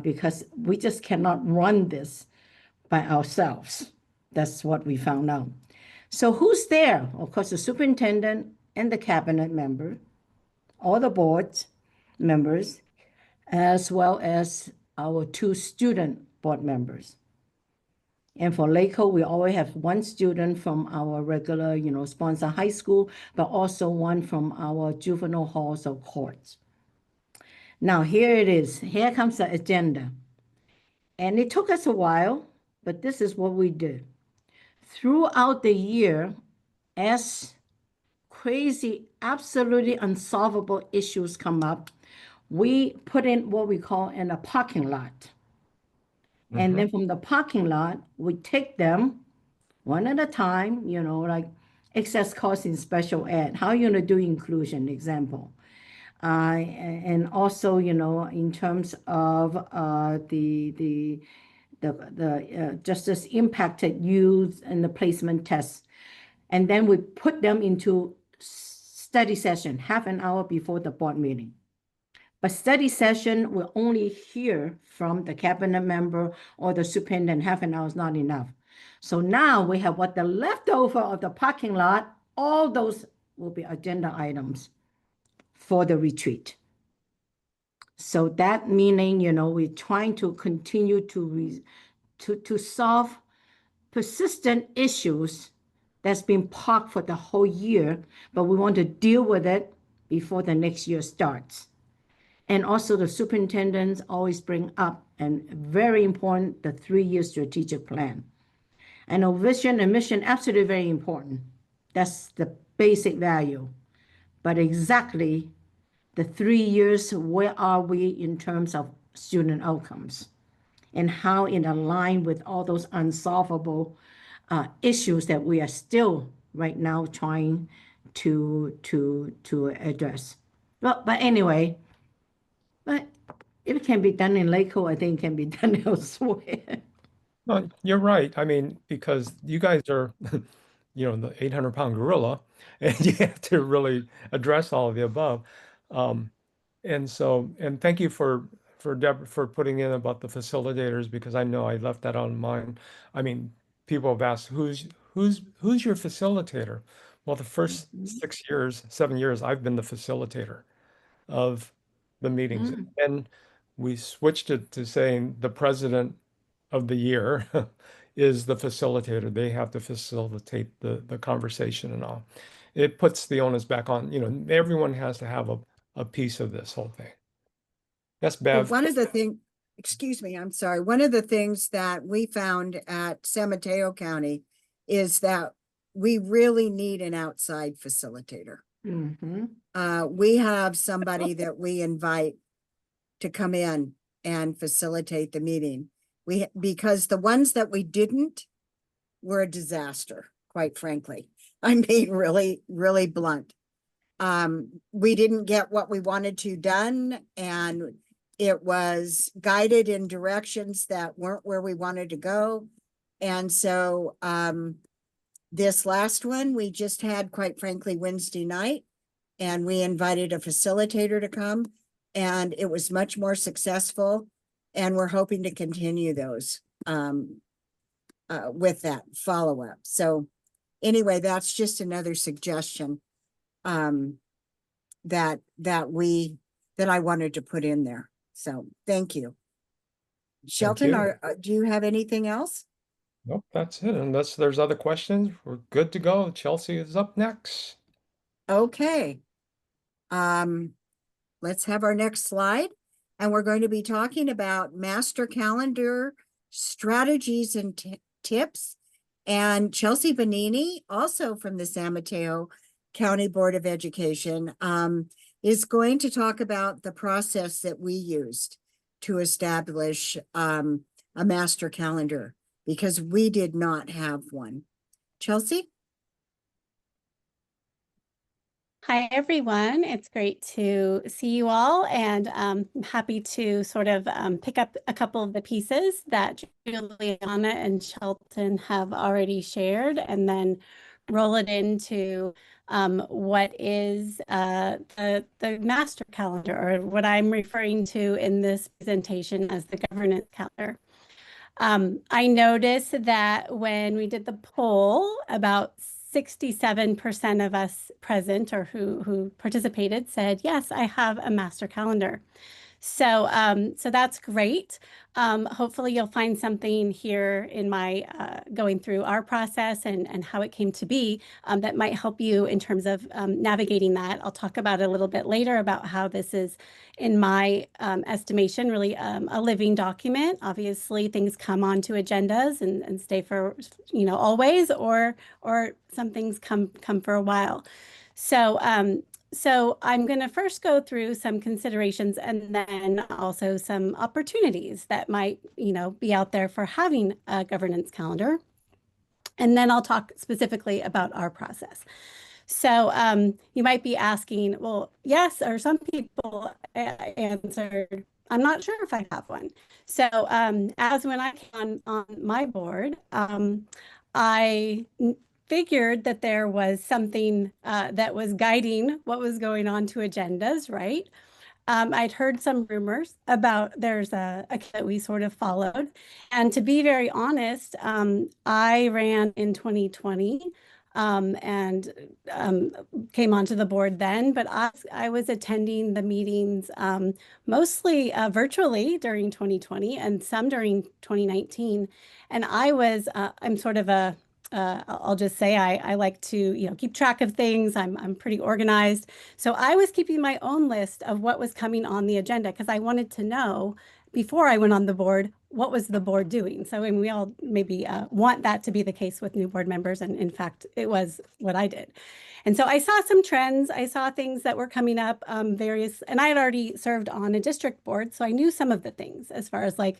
because we just cannot run this by ourselves. That's what we found out. So who's there? Of course, the superintendent and the cabinet member, all the board members, as well as our 2 student board members. And for Laco, we always have 1 student from our regular, sponsor high school, but also 1 from our juvenile halls or courts. Now, here it is. Here comes the agenda. And it took us a while, but this is what we did. Throughout the year, as crazy, absolutely unsolvable issues come up, we put in what we call in a parking lot. And then from the parking lot, we take them one at a time, like excess costs in special ed. How are you going to do inclusion, example? And also, in terms of the justice impacted youth and the placement tests. And then we put them into study session, half an hour before the board meeting. But study session will only hear from the cabinet member or the superintendent. Half an hour is not enough. So now we have what the leftover of the parking lot, all those will be agenda items for the retreat. So that meaning, we're trying to continue to solve persistent issues that's been parked for the whole year, but we want to deal with it before the next year starts. And also the superintendents always bring up, and very important, the 3-year strategic plan. I know vision and mission, absolutely very important. That's the basic value. But exactly the 3 years, where are we in terms of student outcomes? And how it aligns with all those unsolvable issues that we are still right now trying to address. But anyway, but if it can be done in Laco, I think it can be done elsewhere. No, you're right. I mean, because you guys are, the 800-pound gorilla, and you have to really address all of the above. And thank you for Deb for putting in about the facilitators, because I know I left that on mine. I mean, people have asked who's your facilitator? Well, the first 7 years, I've been the facilitator of the meetings. And we switched it to saying the president of the year is the facilitator. They have to facilitate the conversation and all. It puts the onus back on, everyone has to have a piece of this whole thing. Yes, Bev. One of the things, excuse me, I'm sorry. One of the things that we found at San Mateo County is that we really need an outside facilitator. We have somebody that we invite to come in and facilitate the meeting. Because the ones that we didn't were a disaster, quite frankly. I'm being really, really blunt. We didn't get what we wanted to done, and it was guided in directions that weren't where we wanted to go. And so this last one, we just had, quite frankly, Wednesday night, and we invited a facilitator to come, and it was much more successful. And we're hoping to continue those with that follow-up. So anyway, that's just another suggestion that I wanted to put in there. So thank you. Shelton, do you have anything else? Nope, that's it. Unless there's other questions, we're good to go. Chelsea is up next. Okay. Let's have our next slide. and we're going to be talking about master calendar strategies and tips. And Chelsea Bonini, also from the San Mateo County Board of Education, is going to talk about the process that we used to establish a master calendar, because we did not have one. Chelsea? Hi, everyone. It's great to see you all, and I'm happy to sort of pick up a couple of the pieces that Juliana and Shelton have already shared, and then roll it into what is the master calendar, or what I'm referring to in this presentation as the governance calendar. I noticed that when we did the poll, about 67% of us present, or who participated, said, yes, I have a master calendar. So, so that's great. Hopefully you'll find something here in my going through our process and how it came to be that might help you in terms of navigating that. I'll talk about it a little bit later about how this is, in my estimation, really a living document. Obviously, things come onto agendas and stay for, you know, always, or some things come for a while. So, so I'm going to first go through some considerations and then also some opportunities that might, you know, be out there for having a governance calendar. And then I'll talk specifically about our process. So you might be asking, well, yes, or some people answered, I'm not sure if I have one. So as when I came on my board, I figured that there was something that was guiding what was going on to agendas, right? I'd heard some rumors about there's a that we sort of followed. And to be very honest, I ran in 2020 and came onto the board then, but I was attending the meetings mostly virtually during 2020 and some during 2019. And I'm sort of a I'll just say I like to, you know, keep track of things. I'm pretty organized. So I was keeping my own list of what was coming on the agenda because I wanted to know before I went on the board, what was the board doing? So, and we all maybe want that to be the case with new board members. And in fact, it was what I did. And so I saw some trends. I saw things that were coming up, various, and I had already served on a district board. So I knew some of the things as far as like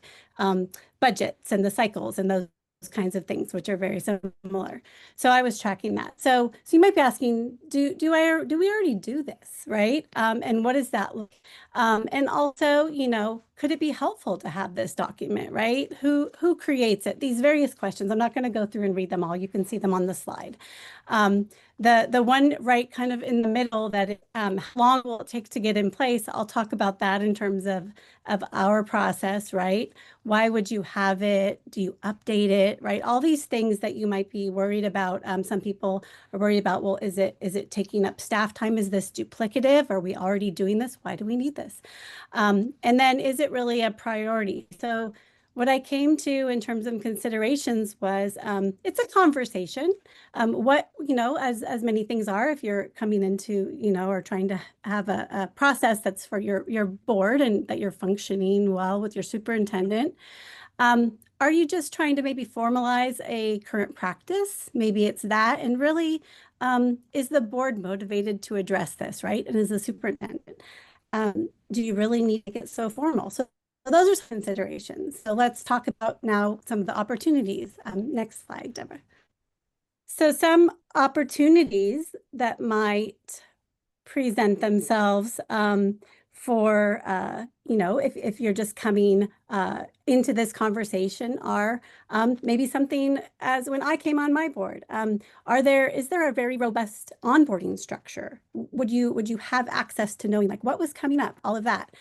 budgets and the cycles and those kinds of things, which are very similar. So I was tracking that. So you might be asking, do we already do this, right? And what does that look? And also, you know, could it be helpful to have this document, right? Who creates it? These various questions. I'm not going to go through and read them all. You can see them on the slide. The one right kind of in the middle that how long will it take to get in place? I'll talk about that in terms of our process, right? Why would you have it? Do you update it, right? All these things that you might be worried about. Some people are worried about, well, is it taking up staff time? Is this duplicative? Are we already doing this? Why do we need this? And then is it really a priority? So what I came to in terms of considerations was it's a conversation. What, you know, as many things are, if you're coming into, you know, or trying to have a process that's for your board and that you're functioning well with your superintendent. Are you just trying to maybe formalize a current practice? Maybe it's that. And really, is the board motivated to address this, right? And is the superintendent, do you really need to get so formal? So those are some considerations. So let's talk about now some of the opportunities. Next slide, Deborah. So some opportunities that might present themselves for, you know, if you're just coming into this conversation are maybe something as when I came on my board. Is there a very robust onboarding structure? Would you have access to knowing like what was coming up, all of that?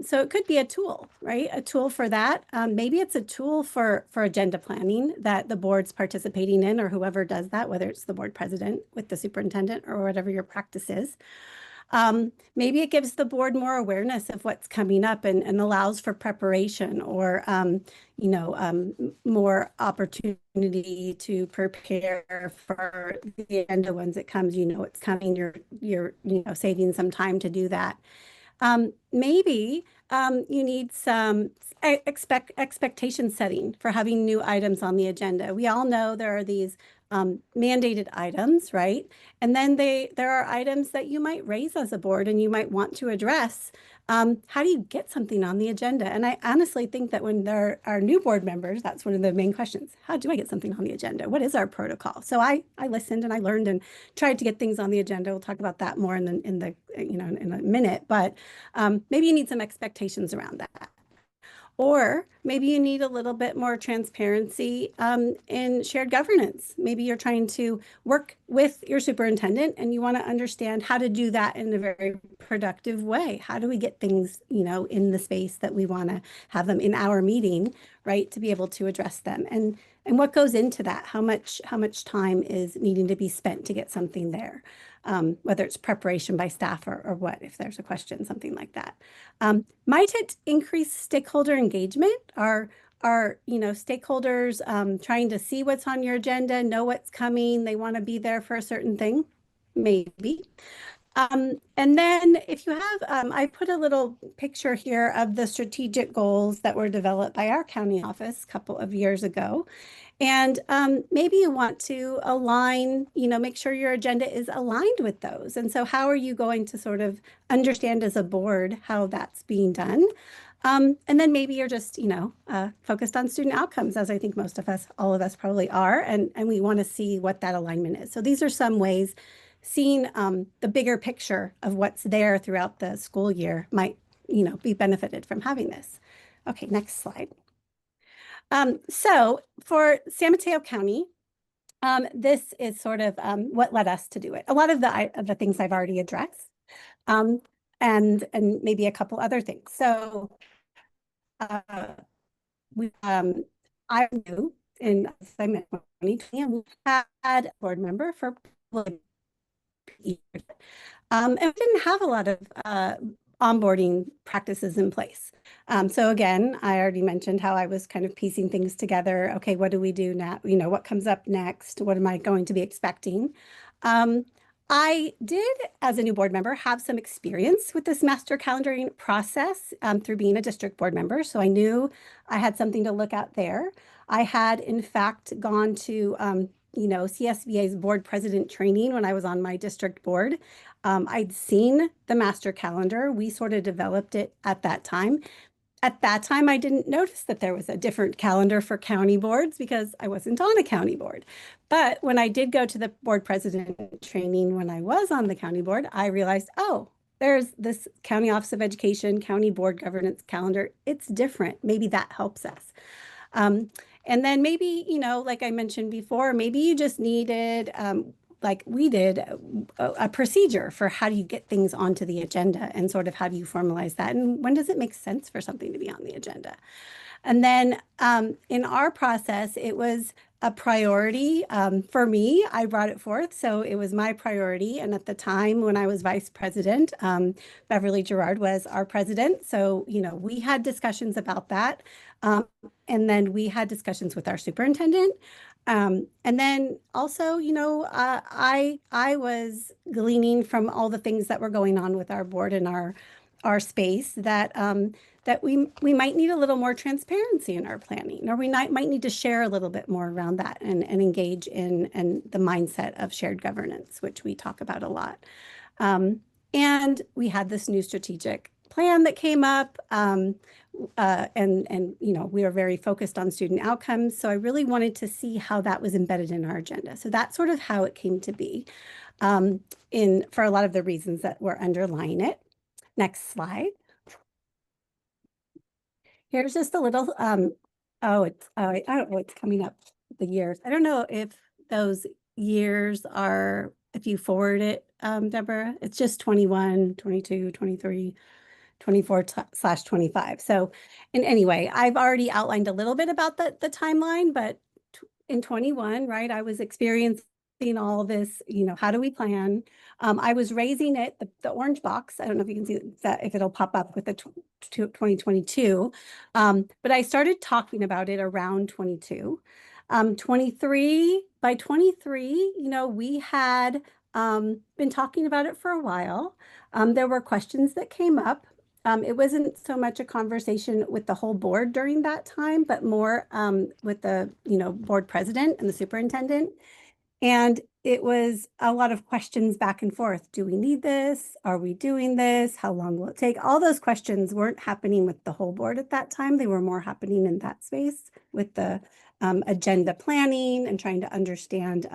So it could be a tool, right? A tool for that. Maybe it's a tool for agenda planning that the board's participating in, or whoever does that, whether it's the board president with the superintendent or whatever your practice is. Maybe it gives the board more awareness of what's coming up and allows for preparation or, you know, more opportunity to prepare for the agenda once it comes. You know, it's coming. You're you know, saving some time to do that. Maybe you need some expectation setting for having new items on the agenda. We all know there are these mandated items, right? And then there are items that you might raise as a board and you might want to address. How do you get something on the agenda? And I honestly think that when there are new board members, that's one of the main questions. How do I get something on the agenda? What is our protocol? So I listened and I learned and tried to get things on the agenda. We'll talk about that more in the in a minute, but maybe you need some expectations around that. Or maybe you need a little bit more transparency in shared governance. Maybe you're trying to work with your superintendent and you want to understand how to do that in a very productive way. How do we get things, in the space that we want to have them in our meeting, right, to be able to address them? And what goes into that? How much time is needing to be spent to get something there? Whether it's preparation by staff or what, if there's a question, something like that. Might it increase stakeholder engagement? Are stakeholders trying to see what's on your agenda, know what's coming, they want to be there for a certain thing? Maybe. And then if you have, I put a little picture here of the strategic goals that were developed by our county office a couple of years ago. And maybe you want to align, make sure your agenda is aligned with those. And so how are you going to sort of understand as a board how that's being done? And then maybe you're just, focused on student outcomes, as I think all of us probably are. And we want to see what that alignment is. So these are some ways seeing the bigger picture of what's there throughout the school year might, be benefited from having this. Okay, next slide. So for San Mateo County, this is sort of what led us to do it. A lot of the things I've already addressed, and maybe a couple other things. So I knew in 2020, and we had a board member for years, and we didn't have a lot of onboarding practices in place. So again, I already mentioned how I was kind of piecing things together. Okay, what do we do now? What comes up next? What am I going to be expecting? I did, as a new board member, have some experience with this master calendaring process through being a district board member. So I knew I had something to look at there. I had, in fact, gone to CSBA's board president training when I was on my district board. I'd seen the master calendar. We sort of developed it at that time. At that time, I didn't notice that there was a different calendar for county boards because I wasn't on a county board. But when I did go to the board president training when I was on the county board, I realized, oh, there's this County Office of Education, County Board Governance calendar. It's different. Maybe that helps us. And then maybe, like I mentioned before, maybe you just needed, like we did, a procedure for how do you get things onto the agenda and sort of how do you formalize that? And when does it make sense for something to be on the agenda? And then in our process, it was a priority for me. I brought it forth, so it was my priority. And at the time when I was vice president, Beverly Gerard was our president. So, we had discussions about that. And then we had discussions with our superintendent. And then also, I was gleaning from all the things that were going on with our board and our space that that we might need a little more transparency in our planning, or we might need to share a little bit more around that and engage in the mindset of shared governance, which we talk about a lot. And we had this new strategic plan that came up. And we are very focused on student outcomes. So I really wanted to see how that was embedded in our agenda. So that's sort of how it came to be for a lot of the reasons that were underlying it. Next slide. Here's just a little, I don't know, it's coming up, the years. I don't know if those years are, if you forward it, Deborah, it's just 21, 22, 23. 24/25. So anyway, I've already outlined a little bit about the timeline, but in 21, right, I was experiencing all this, how do we plan? I was raising it, the orange box. I don't know if you can see that, if it'll pop up with the 2022. But I started talking about it around 22. 23, by 23, we had been talking about it for a while. There were questions that came up. it wasn't so much a conversation with the whole board during that time, but more with the, board president and the superintendent. And it was a lot of questions back and forth. Do we need this? Are we doing this? How long will it take? All those questions weren't happening with the whole board at that time. They were more happening in that space with the agenda planning and trying to understand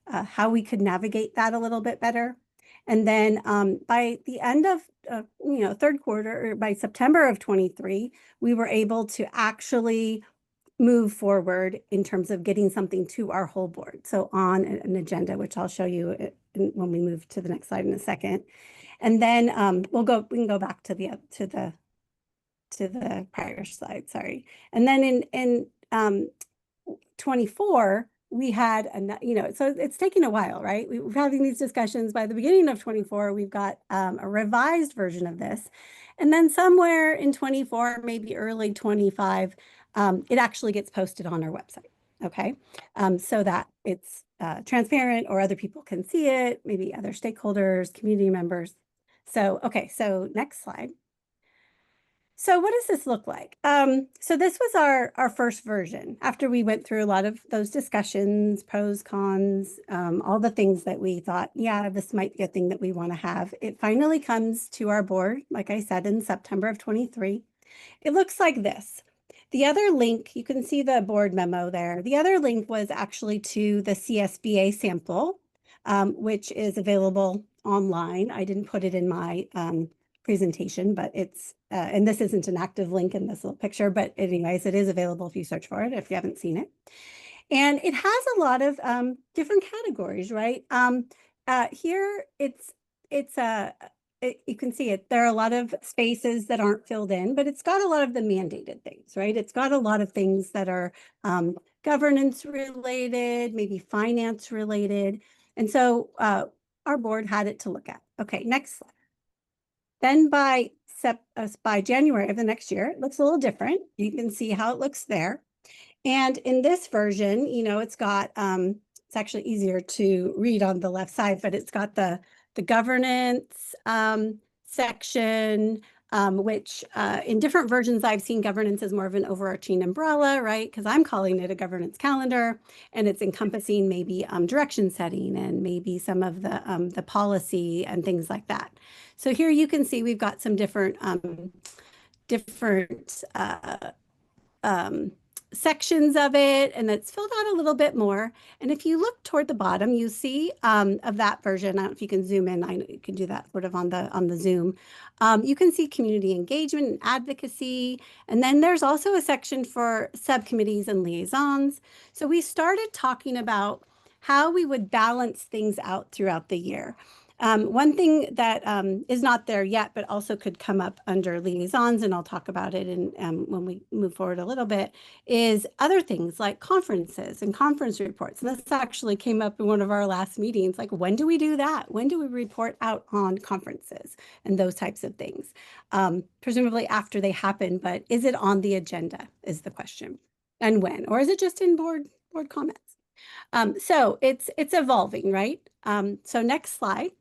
how we could navigate that a little bit better. And then by the end of, third quarter, or by September of 23, we were able to actually move forward in terms of getting something to our whole board. So on an agenda, which I'll show you when we move to the next slide in a second. And then we can go back to the prior slide, sorry. And then in 24, we had, so it's taking a while, right? We're having these discussions. By the beginning of 24, we've got a revised version of this. And then somewhere in 24, maybe early 25, it actually gets posted on our website, okay? So that it's transparent, or other people can see it, maybe other stakeholders, community members. So, okay, so next slide. So what does this look like? So this was our first version after we went through a lot of those discussions, pros, cons, all the things that we thought, yeah, this might be a thing that we want to have. It finally comes to our board, like I said, in September of 23. It looks like this. The other link, you can see the board memo there. The other link was actually to the CSBA sample, which is available online. I didn't put it in my presentation, but it's, and this isn't an active link in this little picture, but anyways, it is available if you search for it, if you haven't seen it. And it has a lot of different categories, right? Here, you can see it. There are a lot of spaces that aren't filled in, but it's got a lot of the mandated things, right? It's got a lot of things that are governance related, maybe finance related. And so our board had it to look at. Okay, next slide. Then by January of the next year, it looks a little different. You can see how it looks there. And in this version, it's got, it's actually easier to read on the left side, but it's got the governance section, which in different versions, I've seen governance as more of an overarching umbrella, right? Because I'm calling it a governance calendar, and it's encompassing maybe direction setting and maybe some of the policy and things like that. So here you can see we've got some different sections of it, and it's filled out a little bit more. And if you look toward the bottom, you see of that version, I don't know if you can zoom in, I know you can do that sort of on the Zoom. You can see community engagement and advocacy. And then there's also a section for subcommittees and liaisons. So we started talking about how we would balance things out throughout the year. One thing that is not there yet, but also could come up under liaisons, and I'll talk about it when we move forward a little bit, is other things like conferences and conference reports. And this actually came up in one of our last meetings, like when do we do that? When do we report out on conferences and those types of things? Presumably after they happen, but is it on the agenda is the question. And when? Or is it just in board comments? So it's evolving, right? So next slide.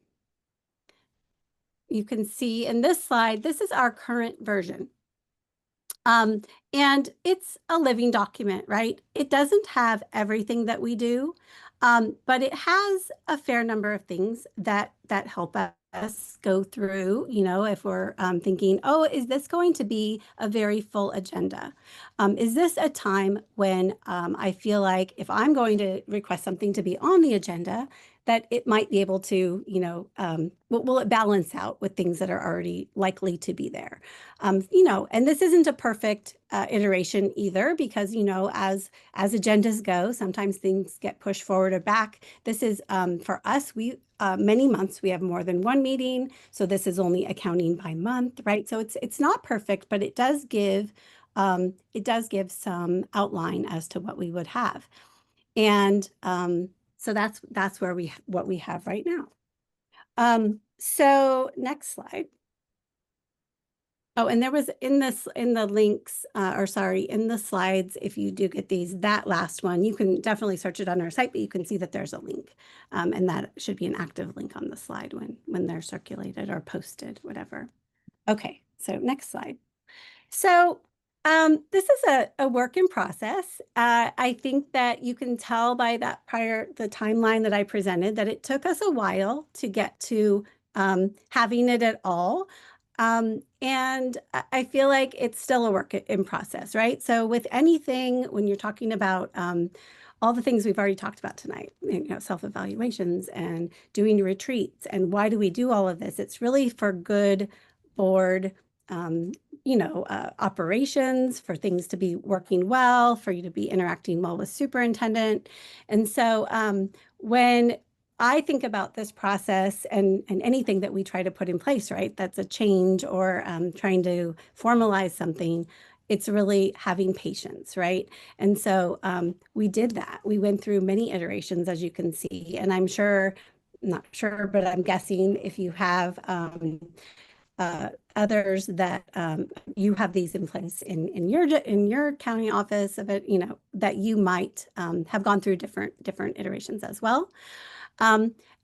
You can see in this slide, this is our current version. And it's a living document, right? It doesn't have everything that we do, but it has a fair number of things that help us go through, if we're thinking, oh, is this going to be a very full agenda? Is this a time when I feel like if I'm going to request something to be on the agenda, that it might be able to, will it balance out with things that are already likely to be there? And this isn't a perfect iteration either, because, as agendas go, sometimes things get pushed forward or back. This is, for us, many months, we have more than one meeting. So this is only accounting by month, right? So it's not perfect, but it does give some outline as to what we would have. And so that's what we have right now. So next slide. Oh, and there was in the links, in the slides, if you do get that last one, you can definitely search it on our site, but you can see that there's a link. And that should be an active link on the slide when they're circulated or posted, whatever. Okay, So next slide. So this is a work in process. I think that you can tell by the timeline that I presented that it took us a while to get to having it at all. And I feel like it's still a work in process, right? So with anything, when you're talking about all the things we've already talked about tonight, self-evaluations and doing retreats, and why do we do all of this? It's really for good board operations, for things to be working well, for you to be interacting well with superintendent. And so when I think about this process and anything that we try to put in place, right, that's a change or trying to formalize something, it's really having patience, right? And so we did that. We went through many iterations, as you can see, and I'm sure, not sure, but I'm guessing if you have others that you have these in place in your county office of it, that you might have gone through different iterations as well.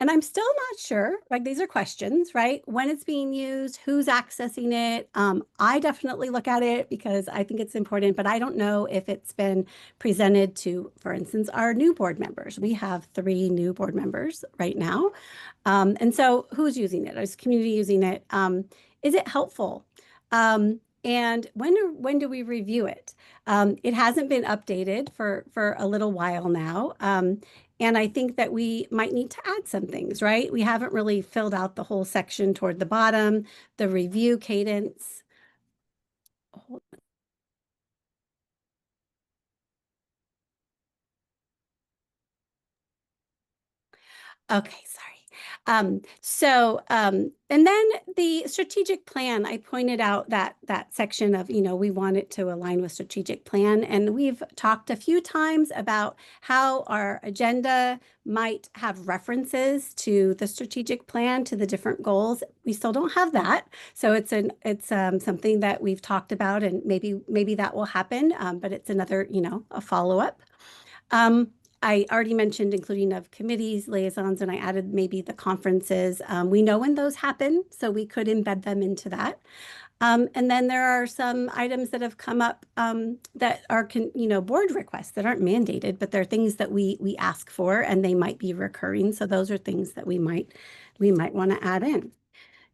And I'm still not sure, like these are questions, right? When it's being used, who's accessing it. I definitely look at it because I think it's important, but I don't know if it's been presented to, for instance, our new board members. We have 3 new board members right now. And so who's using it? Is community using it? Is it helpful? And when do we review it? It hasn't been updated for a little while now. And I think that we might need to add some things, right? We haven't really filled out the whole section toward the bottom, the review cadence. Okay, sorry. And then the strategic plan, I pointed out that section of, we want it to align with strategic plan. And we've talked a few times about how our agenda might have references to the strategic plan, to the different goals. We still don't have that. So it's something that we've talked about, and maybe that will happen, but it's another, a follow-up. I already mentioned including of committees, liaisons, and I added maybe the conferences. We know when those happen, so we could embed them into that. And then there are some items that have come up that are, board requests that aren't mandated, but they're things that we ask for, and they might be recurring. So those are things that we might want to add in.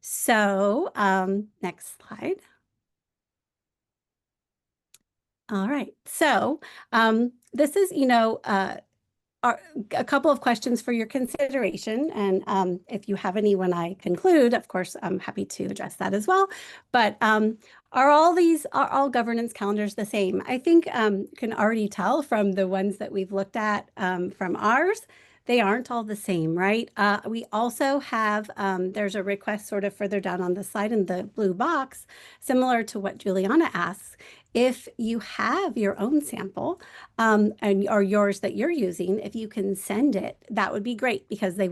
So next slide. All right. So this is, a couple of questions for your consideration. And if you have any when I conclude, of course, I'm happy to address that as well. But are all governance calendars the same? I think you can already tell from the ones that we've looked at from ours, they aren't all the same, right? We also have, there's a request sort of further down on the slide in the blue box, similar to what Juliana asks. If you have your own sample or yours that you're using, if you can send it, that would be great, because for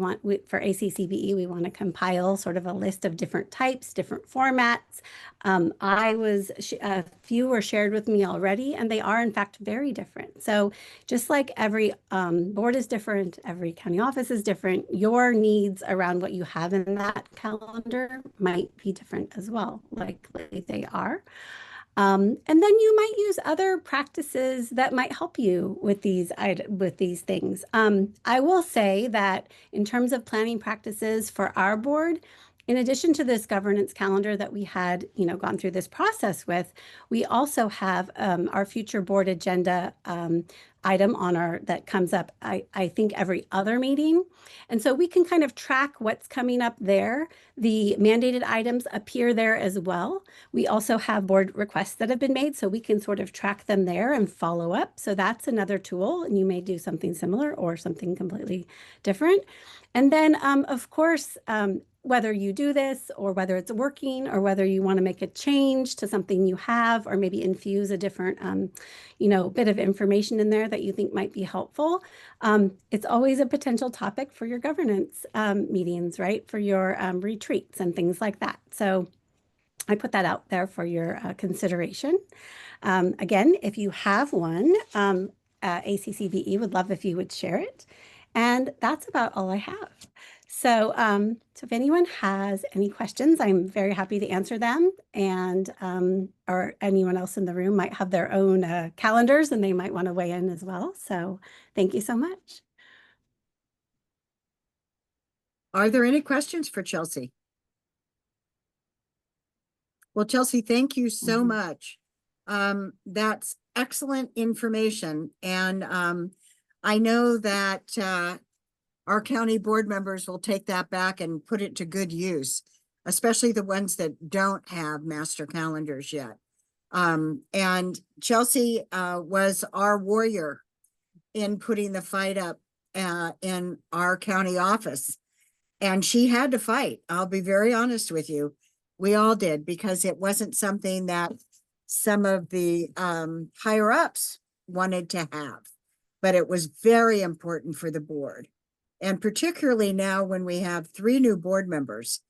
ACCBE, we want to compile sort of a list of different types, different formats. A few were shared with me already, and they are in fact very different. So just like every board is different, every county office is different, your needs around what you have in that calendar might be different as well, likely they are. And then you might use other practices that might help you with these things. I will say that in terms of planning practices for our board, in addition to this governance calendar that we had, gone through this process with, we also have our future board agenda item that comes up, I think, every other meeting. And so we can kind of track what's coming up there. The mandated items appear there as well. We also have board requests that have been made, so we can sort of track them there and follow up. So that's another tool, and you may do something similar or something completely different. And then, of course, whether you do this or whether it's working or whether you want to make a change to something you have, or maybe infuse a different, bit of information in there that you think might be helpful. It's always a potential topic for your governance meetings, right? For your retreats and things like that. So I put that out there for your consideration. Again, if you have one, ACCBE would love if you would share it. And that's about all I have. So, so if anyone has any questions, I'm very happy to answer them. And or anyone else in the room might have their own calendars and they might want to weigh in as well. So thank you so much. Are there any questions for Chelsea? Well, Chelsea, thank you so much. That's excellent information. And I know that our county board members will take that back and put it to good use, especially the ones that don't have master calendars yet. And Chelsea was our warrior in putting the fight up in our county office. And she had to fight. I'll be very honest with you. We all did, because it wasn't something that some of the higher ups wanted to have, but it was very important for the board. And particularly now when we have 3 new board members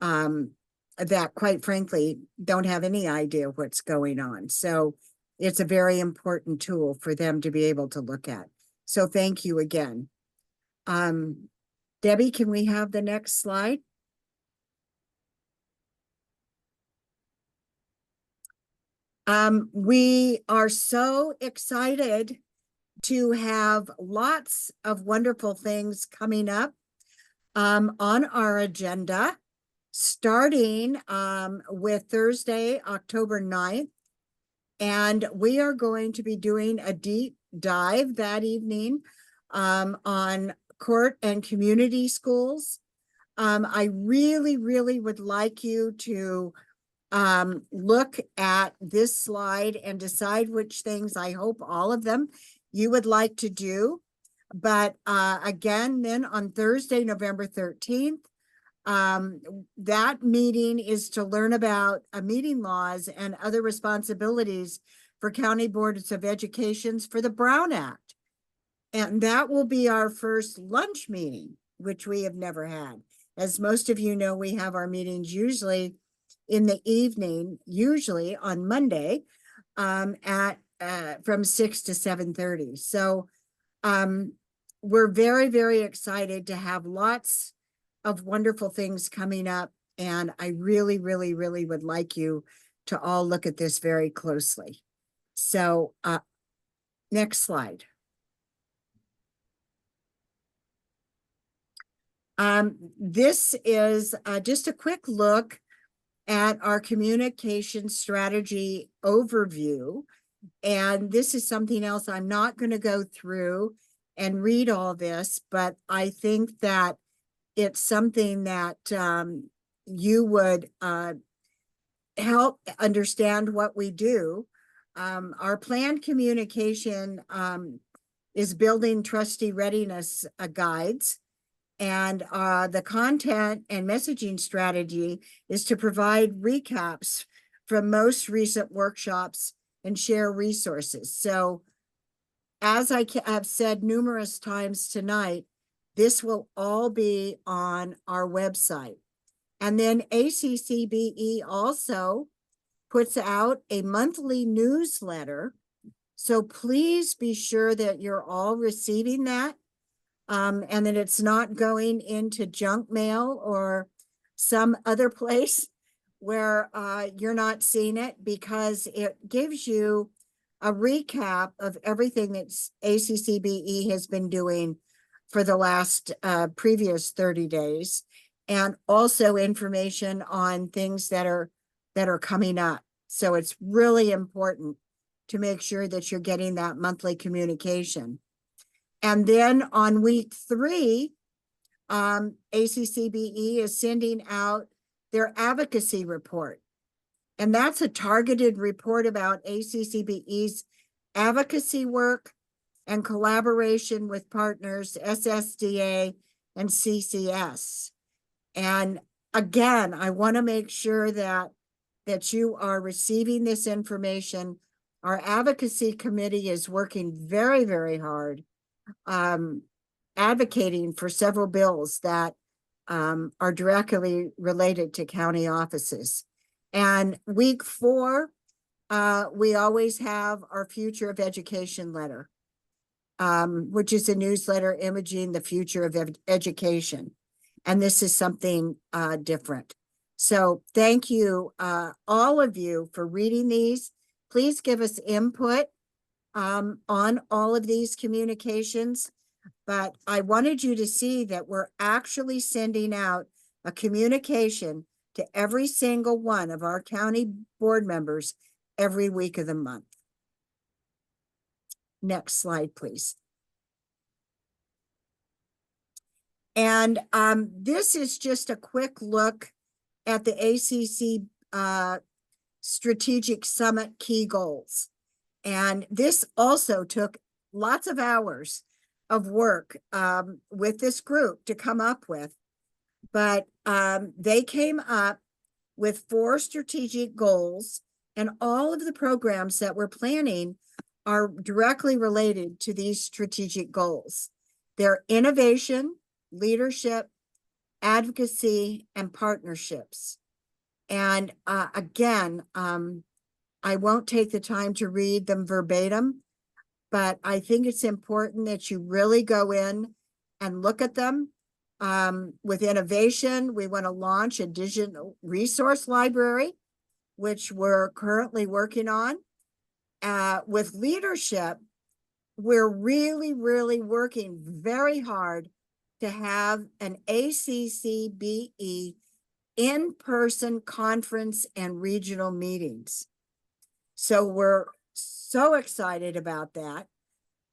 that quite frankly don't have any idea what's going on. So it's a very important tool for them to be able to look at. So thank you again. Debbie, can we have the next slide? We are so excited to have lots of wonderful things coming up on our agenda, starting with Thursday, October 9th. And we are going to be doing a deep dive that evening on court and community schools. I really, really would like you to look at this slide and decide which things, I hope all of them, you would like to do. But again, then on Thursday, November 13th, that meeting is to learn about meeting laws and other responsibilities for county boards of educations for the Brown Act. And that will be our first lunch meeting, which we have never had. As most of you know, we have our meetings usually in the evening, usually on Monday, at from 6 to 7:30. So we're very, very excited to have lots of wonderful things coming up. And I really, really, really would like you to all look at this very closely. So next slide. This is just a quick look at our communication strategy overview. And this is something else I'm not going to go through and read all this, but I think that it's something that you would help understand what we do. Our planned communication is building trustee readiness guides. And the content and messaging strategy is to provide recaps from most recent workshops and share resources. So as I have said numerous times tonight, this will all be on our website. And then ACCBE also puts out a monthly newsletter. So please be sure that you're all receiving that. And that it's not going into junk mail or some other place where you're not seeing it, because it gives you a recap of everything that ACCBE has been doing for the last previous 30 days, and also information on things that are coming up. So it's really important to make sure that you're getting that monthly communication. And then on week 3, ACCBE is sending out their advocacy report. And that's a targeted report about ACCBE's advocacy work and collaboration with partners, SSDA and CCS. And again, I want to make sure that you are receiving this information. Our advocacy committee is working very, very hard advocating for several bills that are directly related to county offices. And week 4, we always have our Future of Education letter. which is a newsletter imaging the future of education. And this is something different. So thank you, all of you, for reading these. Please give us input on all of these communications. But I wanted you to see that we're actually sending out a communication to every single one of our county board members every week of the month. Next slide, please. And this is just a quick look at the ACC Strategic Summit key goals. And this also took lots of hours of work with this group to come up with. But they came up with 4 strategic goals, and all of the programs that we're planning are directly related to these strategic goals. They're innovation, leadership, advocacy, and partnerships. And again, I won't take the time to read them verbatim, but I think it's important that you really go in and look at them. With innovation, we want to launch a digital resource library, which we're currently working on. With leadership, we're really working very hard to have an ACCBE in-person conference and regional meetings. So we're so excited about that.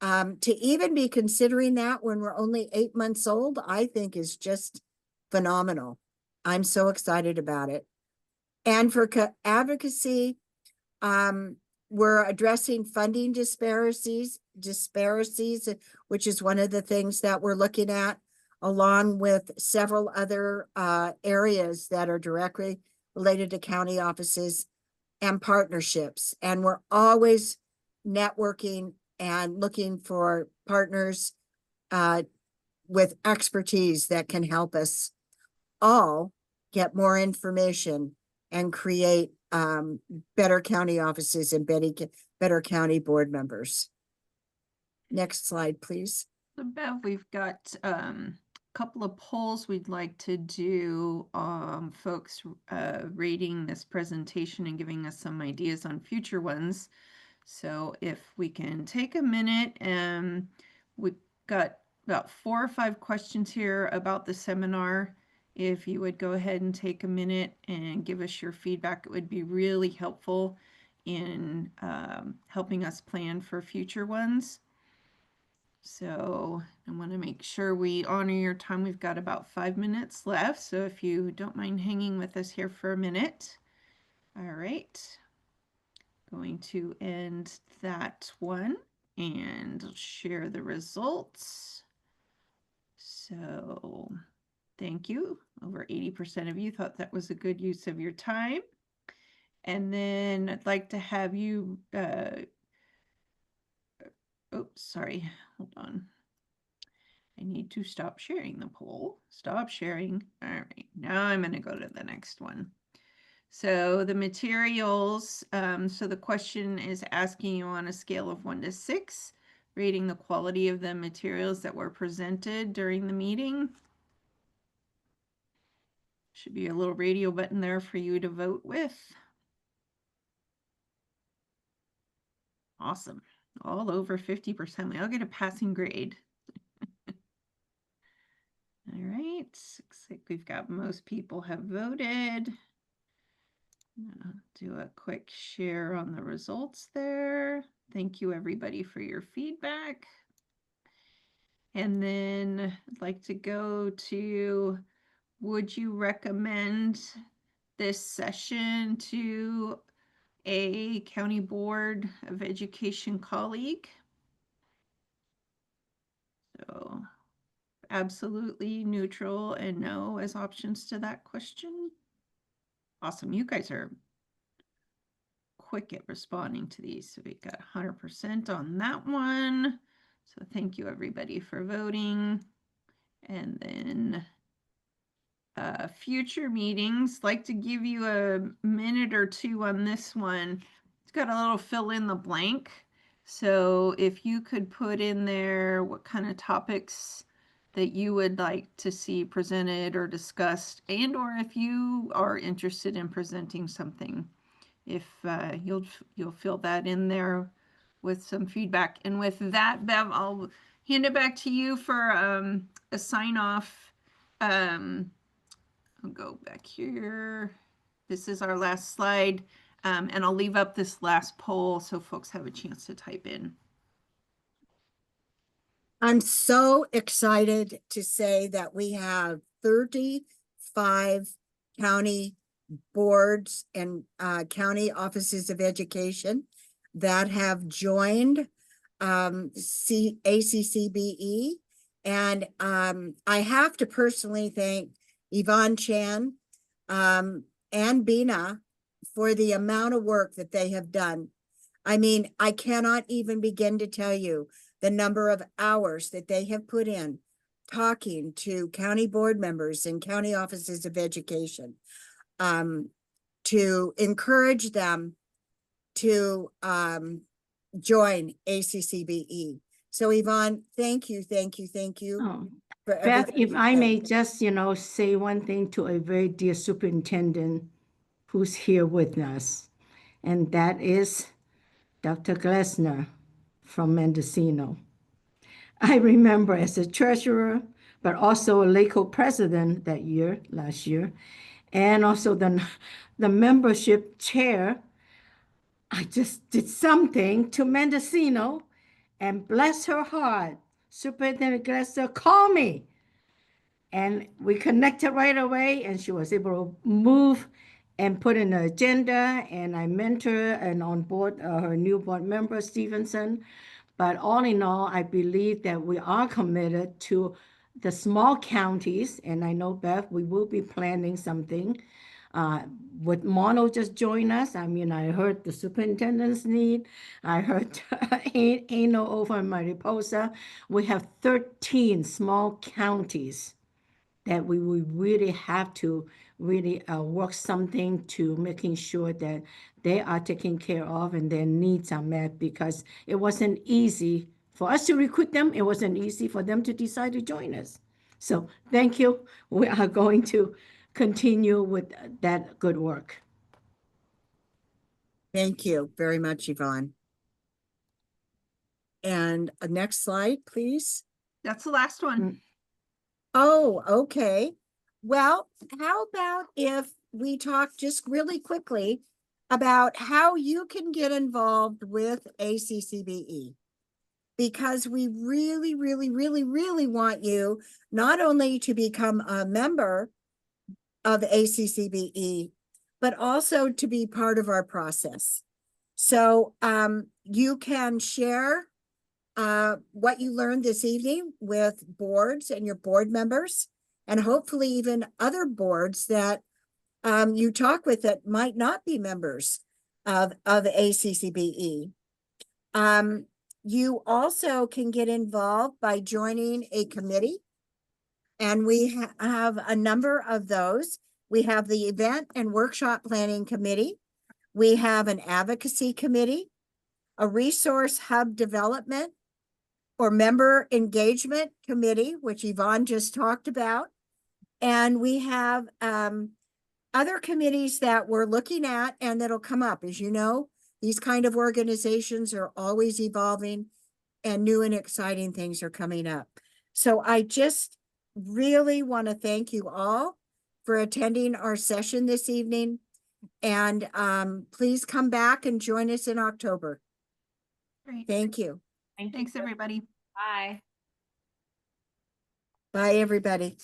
To even be considering that when we're only 8 months old, I think is just phenomenal. I'm so excited about it. And for advocacy, we're addressing funding disparities, which is one of the things that we're looking at, along with several other areas that are directly related to county offices and partnerships. And we're always networking and looking for partners with expertise that can help us all get more information and create better county offices and better county board members. Next slide, please. So Bev, we've got a couple of polls we'd like to do, folks rating this presentation and giving us some ideas on future ones. So if we can take a minute, and we've got about 4 or 5 questions here about the seminar. If you would go ahead and take a minute and give us your feedback, it would be really helpful in helping us plan for future ones. So I want to make sure we honor your time. We've got about 5 minutes left. So if you don't mind hanging with us here for a minute. All right. Going to end that one and share the results. So thank you. Over 80% of you thought that was a good use of your time. And then I'd like to have you, oops, sorry, hold on. I need to stop sharing the poll. Stop sharing. All right, now I'm going to go to the next one. So the materials, so the question is asking you on a scale of 1 to 6, rating the quality of the materials that were presented during the meeting. Should be a little radio button there for you to vote with. Awesome. All over 50%. We all get a passing grade. All right. Looks like we've got most people have voted. I'll do a quick share on the results there. Thank you everybody for your feedback. And then I'd like to go to, would you recommend this session to a County Board of Education colleague? So absolutely, neutral, and no as options to that question. Awesome, you guys are quick at responding to these. So we got 100% on that one. So thank you everybody for voting. And then future meetings, like to give you a minute or two on this one. It's got a little fill in the blank. So if you could put in there what kind of topics that you would like to see presented or discussed, and or if you are interested in presenting something, if you'll fill that in there with some feedback. And with that, Bev, I'll hand it back to you for a sign off. I'll go back here. This is our last slide, and I'll leave up this last poll so folks have a chance to type in. I'm so excited to say that we have 35 county boards and county offices of education that have joined ACCBE. And I have to personally thank Yvonne Chan and Bina for the amount of work that they have done. I mean, I cannot even begin to tell you the number of hours that they have put in talking to county board members and county offices of education to encourage them to join ACCBE. So Yvonne, thank you. Oh. For Beth, everything if you've I done. may just, say one thing to a very dear superintendent who's here with us, and that is Dr. Glessner from Mendocino. I remember as a treasurer, but also a LACO president last year, and also the membership chair. I just did something to Mendocino, and bless her heart, Superintendent Glessner called me. And we connected right away, and she was able to move and put in an agenda, and I mentor and on board her new board member, Stevenson. But all in all, I believe that we are committed to the small counties, and I know, Beth, we will be planning something. Would Mono just join us? I mean, I heard the superintendent's need. I heard Ano over in Mariposa. We have 13 small counties that we would really have to really work something to making sure that they are taken care of and their needs are met, because it wasn't easy for us to recruit them. It wasn't easy for them to decide to join us. So thank you. We are going to continue with that good work. Thank you very much, Yvonne. And next slide, please. That's the last one. Oh, okay. Well, how about if we talk just really quickly about how you can get involved with ACCBE? Because we really, really, really, really want you not only to become a member of ACCBE, but also to be part of our process. So you can share what you learned this evening with boards and your board members, and hopefully even other boards that you talk with that might not be members of ACCBE. You also can get involved by joining a committee, and we have a number of those. We have the event and workshop planning committee. We have an advocacy committee, a resource hub development or member engagement committee, which Yvonne just talked about. And we have other committees that we're looking at and that'll come up. As you know, these kind of organizations are always evolving and new and exciting things are coming up. So I just really want to thank you all for attending our session this evening. And please come back and join us in October. Great. Thank you. Thanks, everybody. Bye. Bye, everybody.